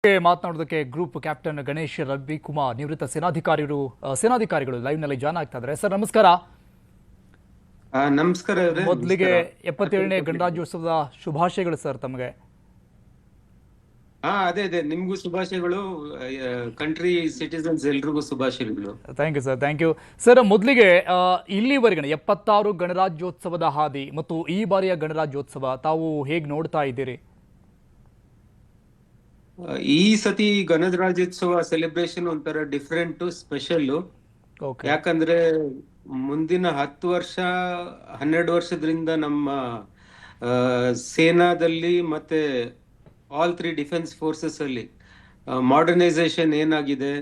ಮಾತನಾಡೋದಕ್ಕೆ group captain Ganesh Ravikumar ನಿವೃತ್ತ ಸೇನಾಧಿಕಾರಿಗಳು live ನಲ್ಲಿ ಜಾಯ್ನ್ ಆಗ್ತಾ ಇದ್ದಾರೆ. ಸರ್ ನಮಸ್ಕಾರ. ನಮಸ್ಕಾರ. ಮೊದಲಿಗೆ 77ನೇ ಗಣರಾಜ್ಯೋತ್ಸವದ ಶುಭಾಶಯಗಳು ಸರ್ ತಮಗೆ. ಅದೇ ನಿಮ್ಗೂ ಶುಭಾಶಯಗಳು, ಕಂಟ್ರಿ ಸಿಟಿಸನ್ಸ್ ಎಲ್ರಿಗೂ ಶುಭಾಶಯಗಳು. Thank you sir, thank you sir. ಮೊದಲಿಗೆ ಇಲ್ಲಿವರೆಗಿನ 76 ಗಣರಾಜ್ಯೋತ್ಸವದ ಹಾದಿ ಮತ್ತು ಈ ಬಾರಿಯ ಗಣರಾಜ್ಯೋತ್ಸವ ತಾವು ಹೇಗೆ ನೋಡ್ತಾ ಇದ್ದೀರಿ? ಈ ಸತಿ ಗಣರಾಜ್ಯೋತ್ಸವ ಸೆಲೆಬ್ರೇಷನ್ ಒಂಥರ ಡಿಫ್ರೆಂಟ್, ಸ್ಪೆಷಲ್. ಯಾಕಂದ್ರೆ ಮುಂದಿನ 10 ವರ್ಷ 12 ವರ್ಷದಿಂದ ನಮ್ಮ ಸೇನಾದಲ್ಲಿ ಮತ್ತೆ ಆಲ್ 3 ಡಿಫೆನ್ಸ್ ಫೋರ್ಸಸ್ ಅಲ್ಲಿ ಮಾಡರ್ನೈಸೇಷನ್ ಏನಾಗಿದೆ,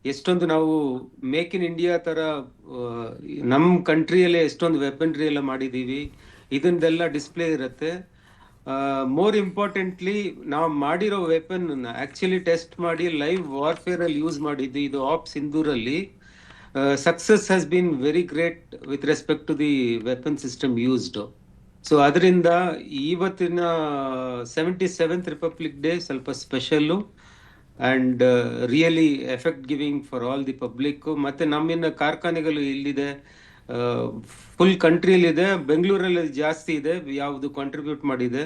ಎಷ್ಟೊಂದು ನಾವು ಮೇಕ್ ಇನ್ ಇಂಡಿಯಾ ತರ ನಮ್ಮ ಕಂಟ್ರಿಯಲ್ಲೇ ಎಷ್ಟೊಂದು ವೆಪನ್ರಿ ಎಲ್ಲ ಮಾಡಿದೀವಿ, ಇದನ್ನೆಲ್ಲ ಡಿಸ್ಪ್ಲೇ ಇರುತ್ತೆ. ಮೋರ್ ಇಂಪಾರ್ಟೆಂಟ್ಲಿ ನಾವು ಮಾಡಿರೋ ವೆಪನ್ ಆಕ್ಚುಲಿ ಟೆಸ್ಟ್ ಮಾಡಿ ಲೈವ್ ವಾರ್ಫೇರ್ ಅಲ್ಲಿ ಯೂಸ್ ಮಾಡಿದ್ದು. ಇದು ಆಪ್ ಸಿಂಧೂರಲ್ಲಿ success has been very great with respect to the weapon system used. So ಅದರಿಂದ ಇವತ್ತಿನ 77th ರಿಪಬ್ಲಿಕ್ ಡೇ ಸ್ವಲ್ಪ special and really effect giving for all the public. ಮತ್ತೆ ನಮ್ಮಿನ ಕಾರ್ಖಾನೆಗಳು ಇಲ್ಲಿದೆ, ಫುಲ್ ಕಂಟ್ರಿಯಲ್ಲಿದೆ. ಬೆಂಗಳೂರಲ್ಲಿ ಜಾಸ್ತಿ ಇದೆ ಯಾವುದು ಕಾಂಟ್ರಿಬ್ಯೂಟ್ ಮಾಡಿದೆ.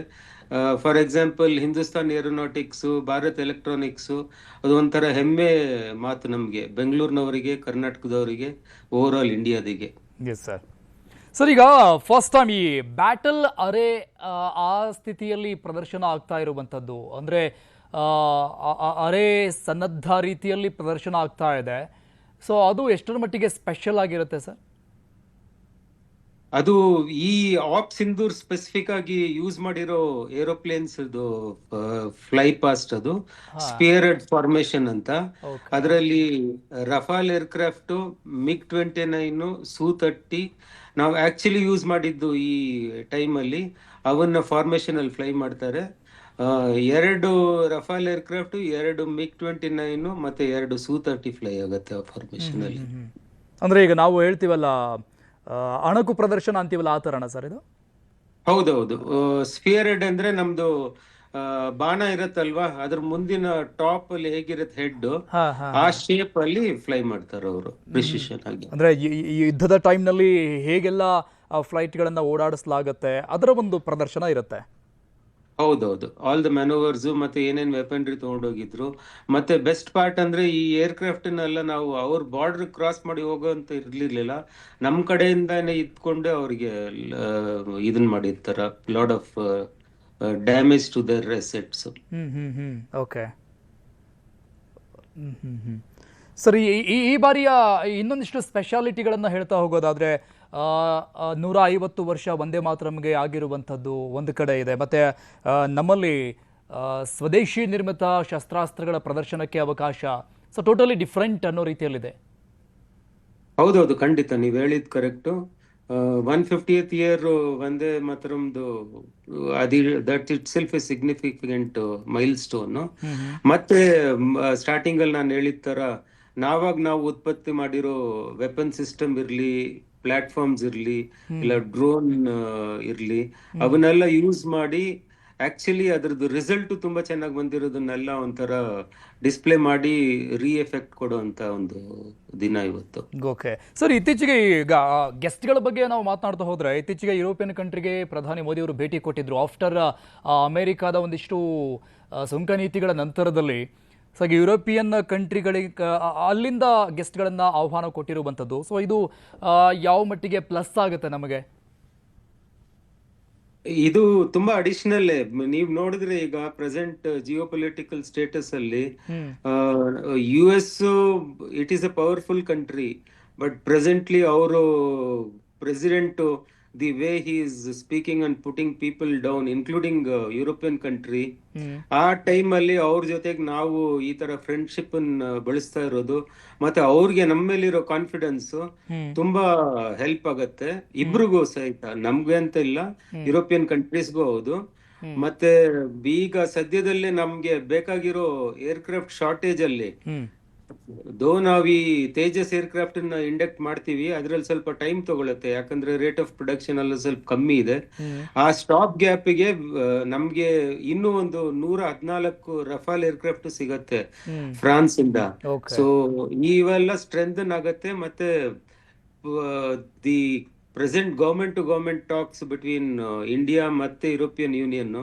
For example Hindustan aeronautics, Bharat electronics, ಅದು ಒಂಥರ ಹೆಮ್ಮೆ ಮಾತು ನಮಗೆ, ಬೆಂಗಳೂರಿನವರಿಗೆ, ಕರ್ನಾಟಕದವರಿಗೆ, ಓವರ್ ಆಲ್ ಇಂಡಿಯಾದಿಗೆ. ಸರ್, ಈಗ ಫಸ್ಟ್ ಟೈಮ್ ಈ ಬ್ಯಾಟಲ್ ಅರೆ ಆ ಸ್ಥಿತಿಯಲ್ಲಿ ಪ್ರದರ್ಶನ ಆಗ್ತಾ ಇರುವಂಥದ್ದು, ಅಂದರೆ ಅರೆ ಸನ್ನದ್ಧ ರೀತಿಯಲ್ಲಿ ಪ್ರದರ್ಶನ ಆಗ್ತಾ ಇದೆ. ಸೊ ಅದು ಎಷ್ಟರ ಮಟ್ಟಿಗೆ ಸ್ಪೆಷಲ್ ಆಗಿರುತ್ತೆ ಸರ್? ಅದು ಈ ಆಪ್ ಸಿಂಧೂರ್ ಸ್ಪೆಸಿಫಿಕ್ ಆಗಿ ಯೂಸ್ ಮಾಡಿರೋ ಏರೋಪ್ಲೇನ್ಸ್ ಫ್ಲೈ ಪಾಸ್ಟ್, ಅದು ಸ್ಪಿಯರ್ಡ್ ಫಾರ್ಮೇಶನ್ ಅಂತ. ಅದರಲ್ಲಿ ರಫಾಲ್ ಏರ್ಕ್ರಾಫ್ಟ್, MiG-29, Su-30 ನಾವು ಆಕ್ಚುಲಿ ಯೂಸ್ ಮಾಡಿದ್ದು ಈ ಟೈಮ್ ಅಲ್ಲಿ. ಅವನ್ನ ಫಾರ್ಮೇಶನ್ ಅಲ್ಲಿ ಫ್ಲೈ ಮಾಡ್ತಾರೆ. 2 ರಫಾಲ್ ಏರ್ಕ್ರಾಫ್ಟ್, 2 MiG-29 ಮತ್ತೆ 2 Su-30 ಫ್ಲೈ ಆಗುತ್ತೆ ಆ ಫಾರ್ಮೇಶನ್ ಅಲ್ಲಿ. ಅಂದ್ರೆ ಈಗ ನಾವು ಹೇಳ್ತೀವಲ್ಲ ಅಣಕು ಪ್ರದರ್ಶನ ಅಂತೀವಲ್ಲ, ಆ ತರಣ ಸರ್ ಇದು? ಹೌದೌದು. ಸ್ಪಿಯರ್ಡ್ ಅಂದ್ರೆ ನಮ್ದು ಬಾಣ ಇರತ್ತಲ್ವಾ, ಅದ್ರ ಮುಂದಿನ ಟಾಪ್ ಅಲ್ಲಿ ಹೇಗಿರುತ್ತೆ ಹೆಡ್, ಆ ಶೇಪ್ ಅಲ್ಲಿ ಫ್ಲೈ ಮಾಡ್ತಾರೆ ಅವರು ಪ್ರಿಸಿಷನ್ ಆಗಿ. ಅಂದ್ರೆ ಈ ಯುದ್ಧದ ಟೈಮ್ ನಲ್ಲಿ ಹೇಗೆಲ್ಲ ಫ್ಲೈಟ್ ಗಳನ್ನ ಓಡಾಡಿಸಲಾಗತ್ತೆ ಅದರ ಒಂದು ಪ್ರದರ್ಶನ ಇರುತ್ತೆ. ಹೌದೌದು, ಆಲ್ ದ ಮ್ಯಾನೋವರ್ಸ್ ಮತ್ತೆ ಏನೇನ್ ವೆಪನ್ರಿ ತಗೊಂಡೋಗಿದ್ರು. ಮತ್ತೆ ಬೆಸ್ಟ್ ಪಾರ್ಟ್ ಅಂದ್ರೆ ಈ ಏರ್ಕ್ರಾಫ್ಟ್ ನೆಲ್ಲ ನಾವು ಅವ್ರ ಬಾರ್ಡರ್ ಕ್ರಾಸ್ ಮಾಡಿ ಹೋಗೋಂತ ಇರ್ಲಿರ್ಲಿಲ್ಲ, ನಮ್ ಕಡೆಯಿಂದಾನೆ ಇದ್ಕೊಂಡು ಅವ್ರಿಗೆ ಇದನ್ ಮಾಡಿರ್ತಾರ, lot of damage to their assets. Okay ಸರಿ, ಈ ಬಾರಿಯ ಇನ್ನೊಂದಿಷ್ಟು ಸ್ಪೆಷಾಲಿಟಿಗಳನ್ನ ಹೇಳ್ತಾ ಹೋಗೋದಾದ್ರೆ 150 ವರ್ಷ ವಂದೇ ಮಾತರಂಗೆ ಆಗಿರುವಂಥದ್ದು ಒಂದು ಕಡೆ ಇದೆ. ಮತ್ತೆ ನಮ್ಮಲ್ಲಿ ಸ್ವದೇಶಿ ನಿರ್ಮಿತ ಶಸ್ತ್ರಾಸ್ತ್ರಗಳ ಪ್ರದರ್ಶನಕ್ಕೆ ಅವಕಾಶ. ಸೊ ಟೋಟಲಿ ಡಿಫ್ರೆಂಟ್ ಅನ್ನೋ ರೀತಿಯಲ್ಲಿದೆ. ಹೌದೌದು, ಖಂಡಿತ ನೀವು ಹೇಳಿದ್ ಕರೆಕ್ಟ್. 150th ಇಯರ್ ವಂದೇ ಮಾತರಂದು that itself a significant milestone. ಮತ್ತೆ ಸ್ಟಾರ್ಟಿಂಗ್ ಅಲ್ಲಿ ನಾನು ಹೇಳಿದ ತರ ನಾವು ಉತ್ಪತ್ತಿ ಮಾಡಿರೋ ವೆಪನ್ ಸಿಸ್ಟಮ್ ಇರ್ಲಿ, ಪ್ಲಾಟ್ಫಾರ್ಮ್ಸ್ ಇರ್ಲಿ, ಇಲ್ಲ ಡ್ರೋನ್ ಇರ್ಲಿ, ಅವನ್ನೆಲ್ಲ ಯೂಸ್ ಮಾಡಿ ಆಕ್ಚುಲಿ ಅದ್ರದ್ದು ರಿಸಲ್ಟ್ ತುಂಬಾ ಚೆನ್ನಾಗಿ ಬಂದಿರೋದನ್ನೆಲ್ಲ ಒಂಥರ ಡಿಸ್ಪ್ಲೇ ಮಾಡಿ ಎಫೆಕ್ಟ್ ಕೊಡುವಂತ ಒಂದು ದಿನ ಇವತ್ತು. ಓಕೆ ಸರ್, ಇತ್ತೀಚೆಗೆ ಈಗ ಗೆಸ್ಟ್ಗಳ ಬಗ್ಗೆ ನಾವು ಮಾತನಾಡ್ತಾ ಹೋದ್ರೆ, ಇತ್ತೀಚೆಗೆ ಯುರೋಪಿಯನ್ ಕಂಟ್ರಿಗೆ ಪ್ರಧಾನಿ ಮೋದಿ ಅವರು ಭೇಟಿ ಕೊಟ್ಟಿದ್ರು ಆಫ್ಟರ್ ಅಮೆರಿಕಾದ ಒಂದಿಷ್ಟು ಸುಂಕ ನೀತಿಗಳ ನಂತರದಲ್ಲಿ. ಸೊ ಯುರೋಪಿಯನ್ ಕಂಟ್ರಿಗಳಿಗೆ ಅಲ್ಲಿಂದ ಗೆಸ್ಟ್ಗಳನ್ನ ಆಹ್ವಾನ ಕೊಟ್ಟಿರುವಂಥದ್ದು. ಸೊ ಇದು ಯಾವ ಮಟ್ಟಿಗೆ ಪ್ಲಸ್ ಆಗುತ್ತೆ ನಮಗೆ? ಇದು ತುಂಬಾ ಅಡಿಷನಲ್. ನೀವ್ ನೋಡಿದ್ರೆ ಈಗ ಪ್ರೆಸೆಂಟ್ ಜಿಯೋ ಪೊಲಿಟಿಕಲ್ ಸ್ಟೇಟಸ್ ಅಲ್ಲಿ US it is a powerful country, but presently ಅವರು president the way he is speaking and putting people down, including European country, ಆ ಟೈಮ್ ಅಲ್ಲಿ ಅವ್ರ ಜೊತೆಗೆ ನಾವು ಈ ತರ ಫ್ರೆಂಡ್ಶಿಪ್ ಬೆಳೆಸ್ತಾ ಇರೋದು, ಮತ್ತೆ ಅವ್ರಿಗೆ ನಮ್ಮ ಮೇಲಿರೋ ಕಾನ್ಫಿಡೆನ್ಸ್ ತುಂಬಾ ಹೆಲ್ಪ್ ಆಗತ್ತೆ ಇಬ್ರಿಗೂ ಸಹಿತ, ನಮ್ಗೆ ಅಂತ ಇಲ್ಲ, ಯುರೋಪಿಯನ್ ಕಂಟ್ರೀಸ್ಗೂ ಹೌದು. ಮತ್ತೆ ಈಗ ಸದ್ಯದಲ್ಲೇ ನಮ್ಗೆ ಬೇಕಾಗಿರೋ ಏರ್ಕ್ರಾಫ್ಟ್ ಶಾರ್ಟೇಜ್ ಅಲ್ಲಿ ದೋ ನಾವ್ ಈ ತೇಜಸ್ ಏರ್ಕ್ರಾಫ್ಟ್ ನ ಇಂಡಕ್ಟ್ ಮಾಡ್ತೀವಿ, ಅದ್ರಲ್ಲಿ ಸ್ವಲ್ಪ ಟೈಮ್ ತಗೊಳುತ್ತೆ, ಯಾಕಂದ್ರೆ ರೇಟ್ ಆಫ್ ಪ್ರೊಡಕ್ಷನ್ ಎಲ್ಲ ಸ್ವಲ್ಪ ಕಮ್ಮಿ ಇದೆ. ಆ ಸ್ಟಾಪ್ ಗ್ಯಾಪಿಗೆ ನಮ್ಗೆ ಇನ್ನೂ ಒಂದು 114 ರಫಾಲ್ ಏರ್ಕ್ರಾಫ್ಟ್ ಸಿಗತ್ತೆ ಫ್ರಾನ್ಸ್ ಇಂದ. ಓಕೆ. ಸೊ ಇವೆಲ್ಲ ಸ್ಟ್ರೆಂಥನ್ ಆಗತ್ತೆ. ಮತ್ತೆ the present government to government talks between India ಮತ್ತೆ European union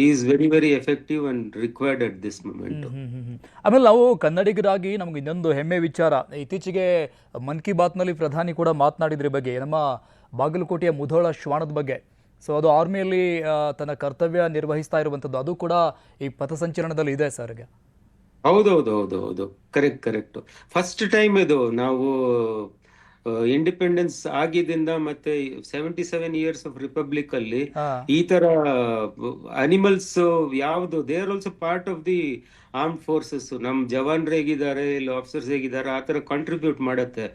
is very very effective and required at this moment. ಆಮೇಲೆ ನಾವು ಕನ್ನಡಿಗರಾಗಿ ನಮ್ಗೆ ಇನ್ನೊಂದು ಹೆಮ್ಮೆ ವಿಚಾರ, ಇತ್ತೀಚೆಗೆ ಮನ್ ಕಿ ಬಾತ್ನಲ್ಲಿ ಪ್ರಧಾನಿ ಕೂಡ ಮಾತನಾಡಿದ್ರ ಬಗ್ಗೆ, ನಮ್ಮ ಬಾಗಲಕೋಟೆಯ ಮುಧೋಳ ಶ್ವಾನದ ಬಗ್ಗೆ. ಸೊ ಅದು ಆರ್ಮಿಯಲ್ಲಿ ತನ್ನ ಕರ್ತವ್ಯ ನಿರ್ವಹಿಸ್ತಾ ಇರುವಂಥದ್ದು, ಅದು ಕೂಡ ಈ ಪಥಸಂಚಲನದಲ್ಲಿ ಇದೆ ಸರ್. ಹೌದೌದೌದೌದು, ಕರೆಕ್ಟ್ ಕರೆಕ್ಟ್. ಫಸ್ಟ್ ಟೈಮ್ ಇದು ನಾವು ಇಂಡಿಪೆಂಡೆನ್ಸ್ ಆಗಿದಿಂದ ಮತ್ತೆ 77 ಇಯರ್ಸ್ ಆಫ್ ರಿಪಬ್ಲಿಕ್ ಅಲ್ಲಿ ಈ ತರ ಅನಿಮಲ್ಸ್ ಯಾವ್ದು, they are also part of the armed forces. ನಮ್ ಜವಾನ್ರು ಹೇಗಿದ್ದಾರೆ, ಇಲ್ಲ ಆಫೀಸರ್ಸ್ ಹೇಗಿದ್ದಾರೆ, ಆ ತರ ಕಾಂಟ್ರಿಬ್ಯೂಟ್ ಮಾಡತ್ತೆ.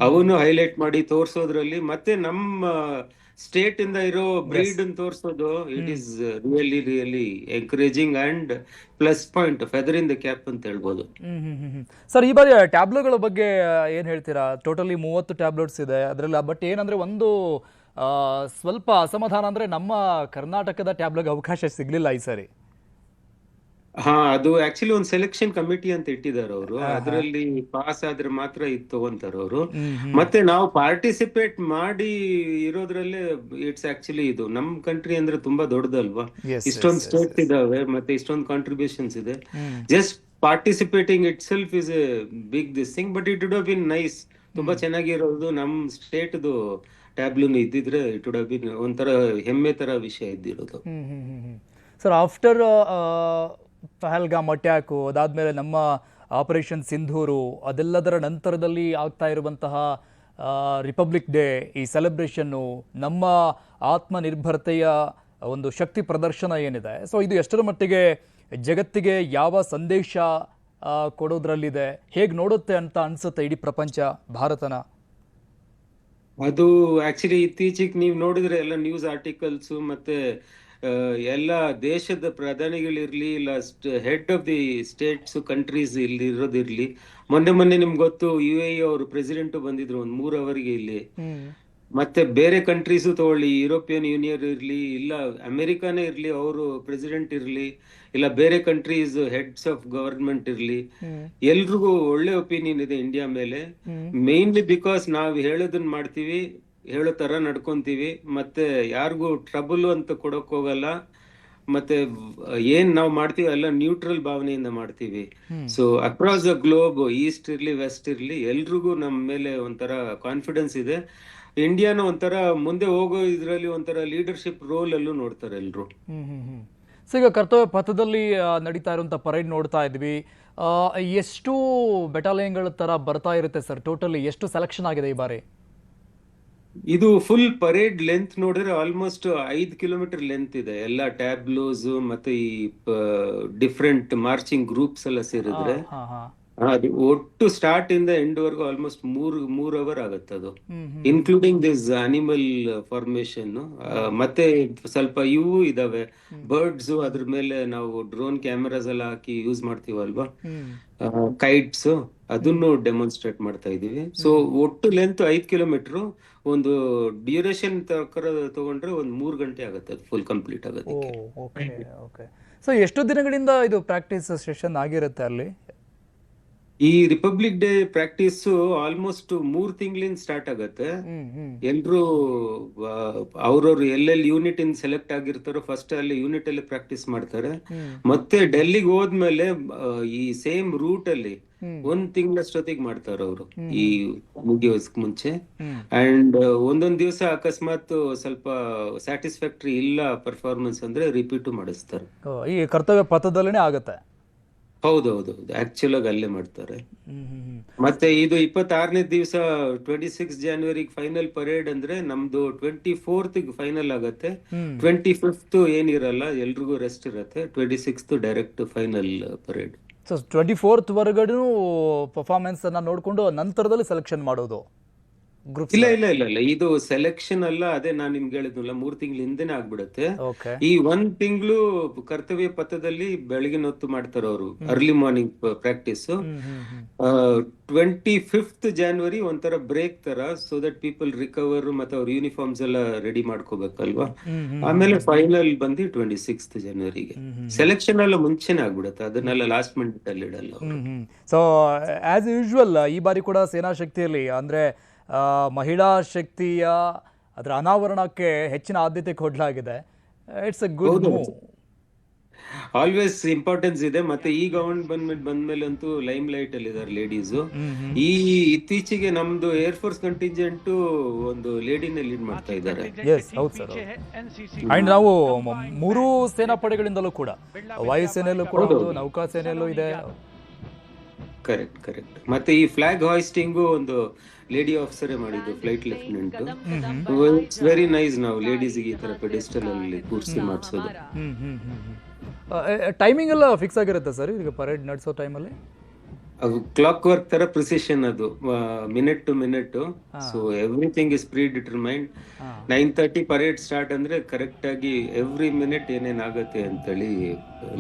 ಅವನು ಹೈಲೈಟ್ ಮಾಡಿ ತೋರ್ಸೋದ್ರಲ್ಲಿ, ಮತ್ತೆ ನಮ್ಮ ಸ್ಟೇಟ್ ಇಂದ ಇರೋ ಬ್ರೀಡ್ ಅನ್ನು ತೋರ್ಸೋದು, it is really really encouraging and plus point, feather in the cap ಅಂತ ಹೇಳ್ಬೋದು. ಸರ್, ಈ ಬಾರಿ ಟ್ಯಾಬ್ಲೆಟ್ಗಳ ಬಗ್ಗೆ ಏನ್ ಹೇಳ್ತೀರಾ? ಟೋಟಲಿ 30 ಟ್ಯಾಬ್ಲೆಟ್ಸ್ ಇದೆ ಅದರಲ್ಲಿ. ಬಟ್ ಏನಂದ್ರೆ ಒಂದು ಸ್ವಲ್ಪ ಅಸಮಾಧಾನ ಅಂದ್ರೆ ನಮ್ಮ ಕರ್ನಾಟಕದ ಟ್ಯಾಬ್ಲೆಟ್ಗೆ ಅವಕಾಶ ಸಿಗ್ಲಿಲ್ಲ ಈ ಸಾರಿ. ಹಾ, ಅದು ಆಕ್ಚುಲಿ ಒಂದು ಸೆಲೆಕ್ಷನ್ ಕಮಿಟಿ ಅಂತ ಇಟ್ಟಿದ್ದಾರೆ ಅವರು, ಅದರಲ್ಲಿ ಪಾಸ್ ಆದ್ರೆ ಮಾತ್ರ ಇದು ತಗೊಂತಾರ ಅವರು. ಮತ್ತೆ ನಾವು ಪಾರ್ಟಿಸಿಪೇಟ್ ಮಾಡಿ ಇರೋದ್ರಲ್ಲೇ ಇಟ್ಸ್ ಆಕ್ಚುಲಿ, ಇದು ನಮ್ ಕಂಟ್ರಿ ಅಂದ್ರೆ ತುಂಬಾ ದೊಡ್ಡದಲ್ವಾ, ಇಷ್ಟೊಂದು ಸ್ಟೇಟ್ ಇದಾವೆ, ಮತ್ತೆ ಇಷ್ಟೊಂದು ಕಾಂಟ್ರಿಬ್ಯೂಷನ್ಸ್ ಇದೆ. Just participating itself is a big this thing, but it would have been nice. ತುಂಬಾ ಚೆನ್ನಾಗಿರೋದು ನಮ್ ಸ್ಟೇಟ್ದು ಟ್ಯಾಬ್ಲೂನ್ ಇದ್ದಿದ್ರೆ ಇಟ್ ವುಡ್ ಹ್ಯಾವ್ ಬಿನ್ ಒಂಥರ ಹೆಮ್ಮೆ ತರ ವಿಷಯ ಇದ್ದಿರೋದು. ಸರ್, ಆಫ್ಟರ್ ಪಹಲ್ಗಾಮ್ ಅಟ್ಯಾಕು ಅದಾದಮೇಲೆ ನಮ್ಮ ಆಪರೇಷನ್ ಸಿಂಧೂರು, ಅದೆಲ್ಲದರ ನಂತರದಲ್ಲಿ ಆಗ್ತಾ ಇರುವಂತಹ ರಿಪಬ್ಲಿಕ್ ಡೇ, ಈ ಸೆಲೆಬ್ರೇಷನ್ನು, ನಮ್ಮ ಆತ್ಮನಿರ್ಭರತೆಯ ಒಂದು ಶಕ್ತಿ ಪ್ರದರ್ಶನ ಏನಿದೆ, ಸೊ ಇದು ಎಷ್ಟರ ಮಟ್ಟಿಗೆ ಜಗತ್ತಿಗೆ ಯಾವ ಸಂದೇಶ ಕೊಡೋದ್ರಲ್ಲಿದೆ, ಹೇಗೆ ನೋಡುತ್ತೆ ಅಂತ ಅನ್ಸುತ್ತೆ ಇಡೀ ಪ್ರಪಂಚ ಭಾರತನ? ಅದು ಆಕ್ಚುಲಿ ಇತ್ತೀಚೆಗೆ ನೀವು ನೋಡಿದ್ರೆ ಎಲ್ಲ ನ್ಯೂಸ್ ಆರ್ಟಿಕಲ್ಸ್, ಮತ್ತೆ ಎಲ್ಲ ದೇಶದ ಪ್ರಧಾನಿಗಳಿರ್ಲಿ, ಇಲ್ಲ head of the States countries ಇಲ್ಲಿ ಇರೋದಿರ್ಲಿ, ಮೊನ್ನೆ ನಿಮ್ಗೆ ಗೊತ್ತು UAE ಅವರು ಪ್ರೆಸಿಡೆಂಟ್ ಬಂದಿದ್ರು ಒಂದು 3 ಅವರ್ಗೆ ಇಲ್ಲಿ. ಮತ್ತೆ ಬೇರೆ ಕಂಟ್ರೀಸು ತಗೊಳ್ಳಿ, ಯುರೋಪಿಯನ್ ಯೂನಿಯನ್ ಇರ್ಲಿ, ಇಲ್ಲ ಅಮೆರಿಕಾನೇ ಇರ್ಲಿ, ಅವರು ಪ್ರೆಸಿಡೆಂಟ್ ಇರ್ಲಿ, ಇಲ್ಲ ಬೇರೆ ಕಂಟ್ರೀಸ್ ಹೆಡ್ಸ್ ಆಫ್ ಗವರ್ಮೆಂಟ್ ಇರ್ಲಿ, ಎಲ್ರಿಗೂ ಒಳ್ಳೆ ಒಪಿನಿಯನ್ ಇದೆ ಇಂಡಿಯಾ ಮೇಲೆ. ಮೇನ್ಲಿ ಬಿಕಾಸ್ ನಾವ್ ಹೇಳೋದನ್ನ ಮಾಡ್ತೀವಿ, ಹೇಳೋ ತರ ನಡ್ಕೊಂತೀವಿ, ಮತ್ತೆ ಯಾರಿಗೂ ಟ್ರಬಲ್ ಅಂತ ಕೊಡಕ್ ಹೋಗಲ್ಲ, ಮತ್ತೆ ಏನ್ ನಾವ್ ಮಾಡ್ತೀವಿ ಎಲ್ಲ ನ್ಯೂಟ್ರಲ್ ಭಾವನೆಯಿಂದ ಮಾಡ್ತೀವಿ. So across the globe, East ಇರ್ಲಿ ವೆಸ್ಟ್ ಇರ್ಲಿ, ಎಲ್ರಿಗೂ ನಮ್ಮ ಮೇಲೆ ಒಂಥರ ಕಾನ್ಫಿಡೆನ್ಸ್ ಇದೆ. ಇಂಡಿಯಾನ ಒಂಥರ ಮುಂದೆ ಹೋಗೋ ಇದ್ರಲ್ಲಿ ಒಂಥರ ಲೀಡರ್ಶಿಪ್ ರೋಲ್ ಅಲ್ಲೂ ನೋಡ್ತಾರೆ ಎಲ್ರು. ಸೊ ಈಗ ಕರ್ತವ್ಯ ಪಥದಲ್ಲಿ ನಡೀತಾ ಇರುವಂತ ಪರೇಡ್ ನೋಡ್ತಾ ಇದ್ವಿ, ಎಷ್ಟು ಬೆಟಾಲಿಯನ್ಗಳ ತರ ಬರ್ತಾ ಇರುತ್ತೆ ಸರ್? ಟೋಟಲಿ ಎಷ್ಟು ಸೆಲೆಕ್ಷನ್ ಆಗಿದೆ ಈ ಬಾರಿ? ಇದು ಫುಲ್ ಪರೇಡ್ ಲೆಂತ್ ನೋಡಿದ್ರೆ ಆಲ್ಮೋಸ್ಟ್ 5 ಕಿಲೋಮೀಟರ್ ಲೆಂತ್ ಇದೆ. ಎಲ್ಲ ಟ್ಯಾಬ್ಲೋಸ್ ಮತ್ತೆ ಈ ಡಿಫ್ರೆಂಟ್ ಮಾರ್ಚಿಂಗ್ ಗ್ರೂಪ್ಸ್ ಎಲ್ಲ ಸೇರಿದ್ರೆ ಅದು ಒಟ್ಟು ಸ್ಟಾರ್ಟ್ ಇಂದ ಎಂಡ್ ವರ್ಗು ಆಲ್ಮೋಸ್ಟ್ 3 ಅವರ್ ಆಗುತ್ತೆ ಅದು, ಇನ್ಕ್ಲೂಡಿಂಗ್ ದಿಸ್ ಅನಿಮಲ್ ಫಾರ್ಮೇಶನ್. ಮತ್ತೆ ಸ್ವಲ್ಪ ಇವು ಇದಾವೆ ಬರ್ಡ್ಸ್, ಅದ್ರ ಮೇಲೆ ನಾವು ಡ್ರೋನ್ ಕ್ಯಾಮೆರಾಸ್ ಎಲ್ಲ ಹಾಕಿ ಯೂಸ್ ಮಾಡ್ತೀವಲ್ವಾ, ಕೈಟ್ಸ್, ಅದನ್ನು ಡೆಮಾನ್ಸ್ಟ್ರೇಟ್ ಮಾಡ್ತಾ ಇದೀವಿ. ಸೊ ಒಟ್ಟು ಲೆಂತ್ 5 ಕಿಲೋಮೀಟರ್. ಒಂದು ಡ್ಯೂರೇಷನ್ ತಗೊಂಡ್ರೆ ಒಂದು 3 ಗಂಟೆ ಆಗುತ್ತೆ ಅದು ಫುಲ್ ಕಂಪ್ಲೀಟ್ ಆಗೋದಕ್ಕೆ. ಸೊ ಎಷ್ಟು ದಿನಗಳಿಂದ ಇದು ಪ್ರಾಕ್ಟೀಸ್ ಸೆಷನ್ ಆಗಿರುತ್ತೆ ಅಲ್ಲಿ? ಈ ರಿಪಬ್ಲಿಕ್ ಡೇ ಪ್ರಾಕ್ಟೀಸ್ ಆಲ್ಮೋಸ್ಟ್ 3 ತಿಂಗಳಿಂದ ಸ್ಟಾರ್ಟ್ ಆಗತ್ತೆ. ಎಲ್ರು ಅವ್ರವ್ರು ಎಲ್ಲೆಲ್ಲಿ ಯೂನಿಟ್ ಇನ್ ಸೆಲೆಕ್ಟ್ ಆಗಿರ್ತಾರೋ ಫಸ್ಟ್ ಅಲ್ಲಿ ಯೂನಿಟ್ ಅಲ್ಲಿ ಪ್ರಾಕ್ಟೀಸ್ ಮಾಡ್ತಾರೆ. ಮತ್ತೆ ಡೆಲ್ಲಿಗೆ ಹೋದ್ಮೇಲೆ ಈ ಸೇಮ್ ರೂಟ್ ಅಲ್ಲಿ 1 ತಿಂಗಳಷ್ಟೊತ್ತಿಗೆ ಮಾಡ್ತಾರೆ ಅವರು, ಈ ಮುಗಿಯೋಕ್ ಮುಂಚೆ. ಅಂಡ್ ಒಂದೊಂದ್ ದಿವಸ ಅಕಸ್ಮಾತ್ ಸ್ವಲ್ಪ ಸ್ಯಾಟಿಸ್ಫ್ಯಾಕ್ಟರಿ ಇಲ್ಲ ಪರ್ಫಾರ್ಮೆನ್ಸ್ ಅಂದ್ರೆ ರಿಪೀಟ್ ಮಾಡಿಸ್ತಾರೆ. ಈ ಕರ್ತವ್ಯ ಪಥದಲ್ಲೇ ಆಗತ್ತೆ? ಹೌದೌದು, ಆಕ್ಚುಲ್ ಆಗಿ ಅಲ್ಲೇ ಮಾಡ್ತಾರೆ. ಮತ್ತೆ ಇದು 26ನೇ ದಿವಸ 26 ಜನವರಿಗೆ ಫೈನಲ್ ಪರೇಡ್ ಅಂದ್ರೆ ನಮ್ದು 24th ಫೈನಲ್ ಆಗತ್ತೆ. 25th ಏನಿರಲ್ಲ, ಎಲ್ರಿಗೂ ರೆಸ್ಟ್ ಇರತ್ತೆ. 26th direct final parade. So 24th ವರೆಗೂ ಪರ್ಫಾರ್ಮೆನ್ಸ್ ಅನ್ನ ನೋಡ್ಕೊಂಡು ನಂತರದಲ್ಲಿ ಸೆಲೆಕ್ಷನ್ ಮಾಡೋದು? ಗ್ರೂಪ್ಸ್ ಇಲ್ಲ ಇಲ್ಲ ಇಲ್ಲ ಇಲ್ಲ, ಇದು ಸೆಲೆಕ್ಷನ್ ಅಲ್ಲ. ಅದೇ ನಾನ್ ನಿಮ್ಗೆ ಹೇಳಿದ್ನಲ್ಲ, 3 ತಿಂಗಳ ಹಿಂದೆನೆ ಆಗ್ಬಿಡತ್ತೆ. ಓಕೆ. ಈ 1 ತಿಂಗಳು ಕರ್ತವ್ಯ ಪಥದಲ್ಲಿ ಬೆಳಗಿನ ಹೊತ್ತು ಮಾಡ್ತಾರೆ ಅವರು, early morning practice. 25th January ಒಂಥರ ಬ್ರೇಕ್ ತರ, ಸೊ ದಟ್ ಪೀಪಲ್ ರಿಕವರ್, ಮತ್ತೆ ಅವ್ರ ಯೂನಿಫಾರ್ಮ್ಸ್ ಎಲ್ಲ ರೆಡಿ ಮಾಡ್ಕೋಬೇಕಲ್ವಾ. ಆಮೇಲೆ ಫೈನಲ್ ಬಂದು 26th January. ಸೆಲೆಕ್ಷನ್ ಎಲ್ಲ ಮುಂಚೆನೆ ಆಗ್ಬಿಡುತ್ತೆ, ಅದನ್ನೆಲ್ಲ ಲಾಸ್ಟ್ ಮಿನಿಟ್ ಅಲ್ಲಿ ಇಡಲ್ಲ ಅವ್ರು. ಸೊ ಆಸ್ ಯೂಶುವಲ್ ಈ ಬಾರಿ ಕೂಡ ಸೇನಾ ಶಕ್ತಿಯಲ್ಲಿ ಅಂದ್ರೆ ಮಹಿಳಾ ಶಕ್ತಿಯ ಅದರ ಅನಾವರಣಕ್ಕೆ ಹೆಚ್ಚಿನ ಆದ್ಯತೆ ಕೊಡಲಾಗಿದೆ. It's A good move. Always importance ಇದೆ. ಮತ್ತೆ ಈ ಗವರ್ಮೆಂಟ್ ಬಂದ್ಮೇಲೆ ಅಂತೂ ಲೈಮ್ ಲೈಟ್ ಅಲ್ಲಿ ಇದಾರೆ ಲೇಡೀಸ್. ಈ ಇತ್ತೀಚೆಗೆ ನಮ್ದು ಏರ್ ಫೋರ್ಸ್ ಕಂಟಿಂಜೆಂಟ್ ಒಂದು ಲೇಡಿನೇ ಲೀಡ್ ಮಾಡ್ತಾ ಇದ್ದಾರೆ. ಎಸ್, ಹೌದು ಸರ್. ಅಂಡ್ ನಾವು ಮೂರು ಸೇನಾ ಪಡೆಗಳಿಂದಲೂ ಕೂಡ, ವಾಯುಸೇನೆಯಲ್ಲೂ ಕೂಡ ಒಂದು, ನೌಕಾಸೇನೆಯಲ್ಲೂ ಇದೆ. Correct correct. ಮತ್ತೆ ಈ ಫ್ಲಾಗ್ ಹಾಯಿಸ್ಟಿಂಗು ಒಂದು ಲೇಡಿ ಆಫೀಸರೇ ಮಾಡಿದ್ದು, flight lieutenant. It's very nice. ನಾವು ಲೇಡೀಸ್ಗೆ ಈ ತರ ಪೆಡೆಸ್ಟಲ್ ಅಲ್ಲಿ ಕೂರಿಸಿ ಮಾಡಿಸೋದು. ಟೈಮಿಂಗ್ ಎಲ್ಲ ಫಿಕ್ಸ್ ಆಗಿರುತ್ತೆ ಸರ್ ಈಗ ಪರೇಡ್ ನಡೆಸೋ ಟೈಮಲ್ಲಿ? ಅದು ಕ್ಲಾಕ್ ವರ್ಕ್ ತರ ಪ್ರಿಸಿಷನ್, ಅದು minute to minute. So everything is predetermined. 9:30 parade start ಅಂದ್ರೆ ಕರೆಕ್ಟ್ ಆಗಿ ಎವ್ರಿ ಮಿನಿಟ್ ಏನೇನಾಗತ್ತೆ ಅಂತೇಳಿ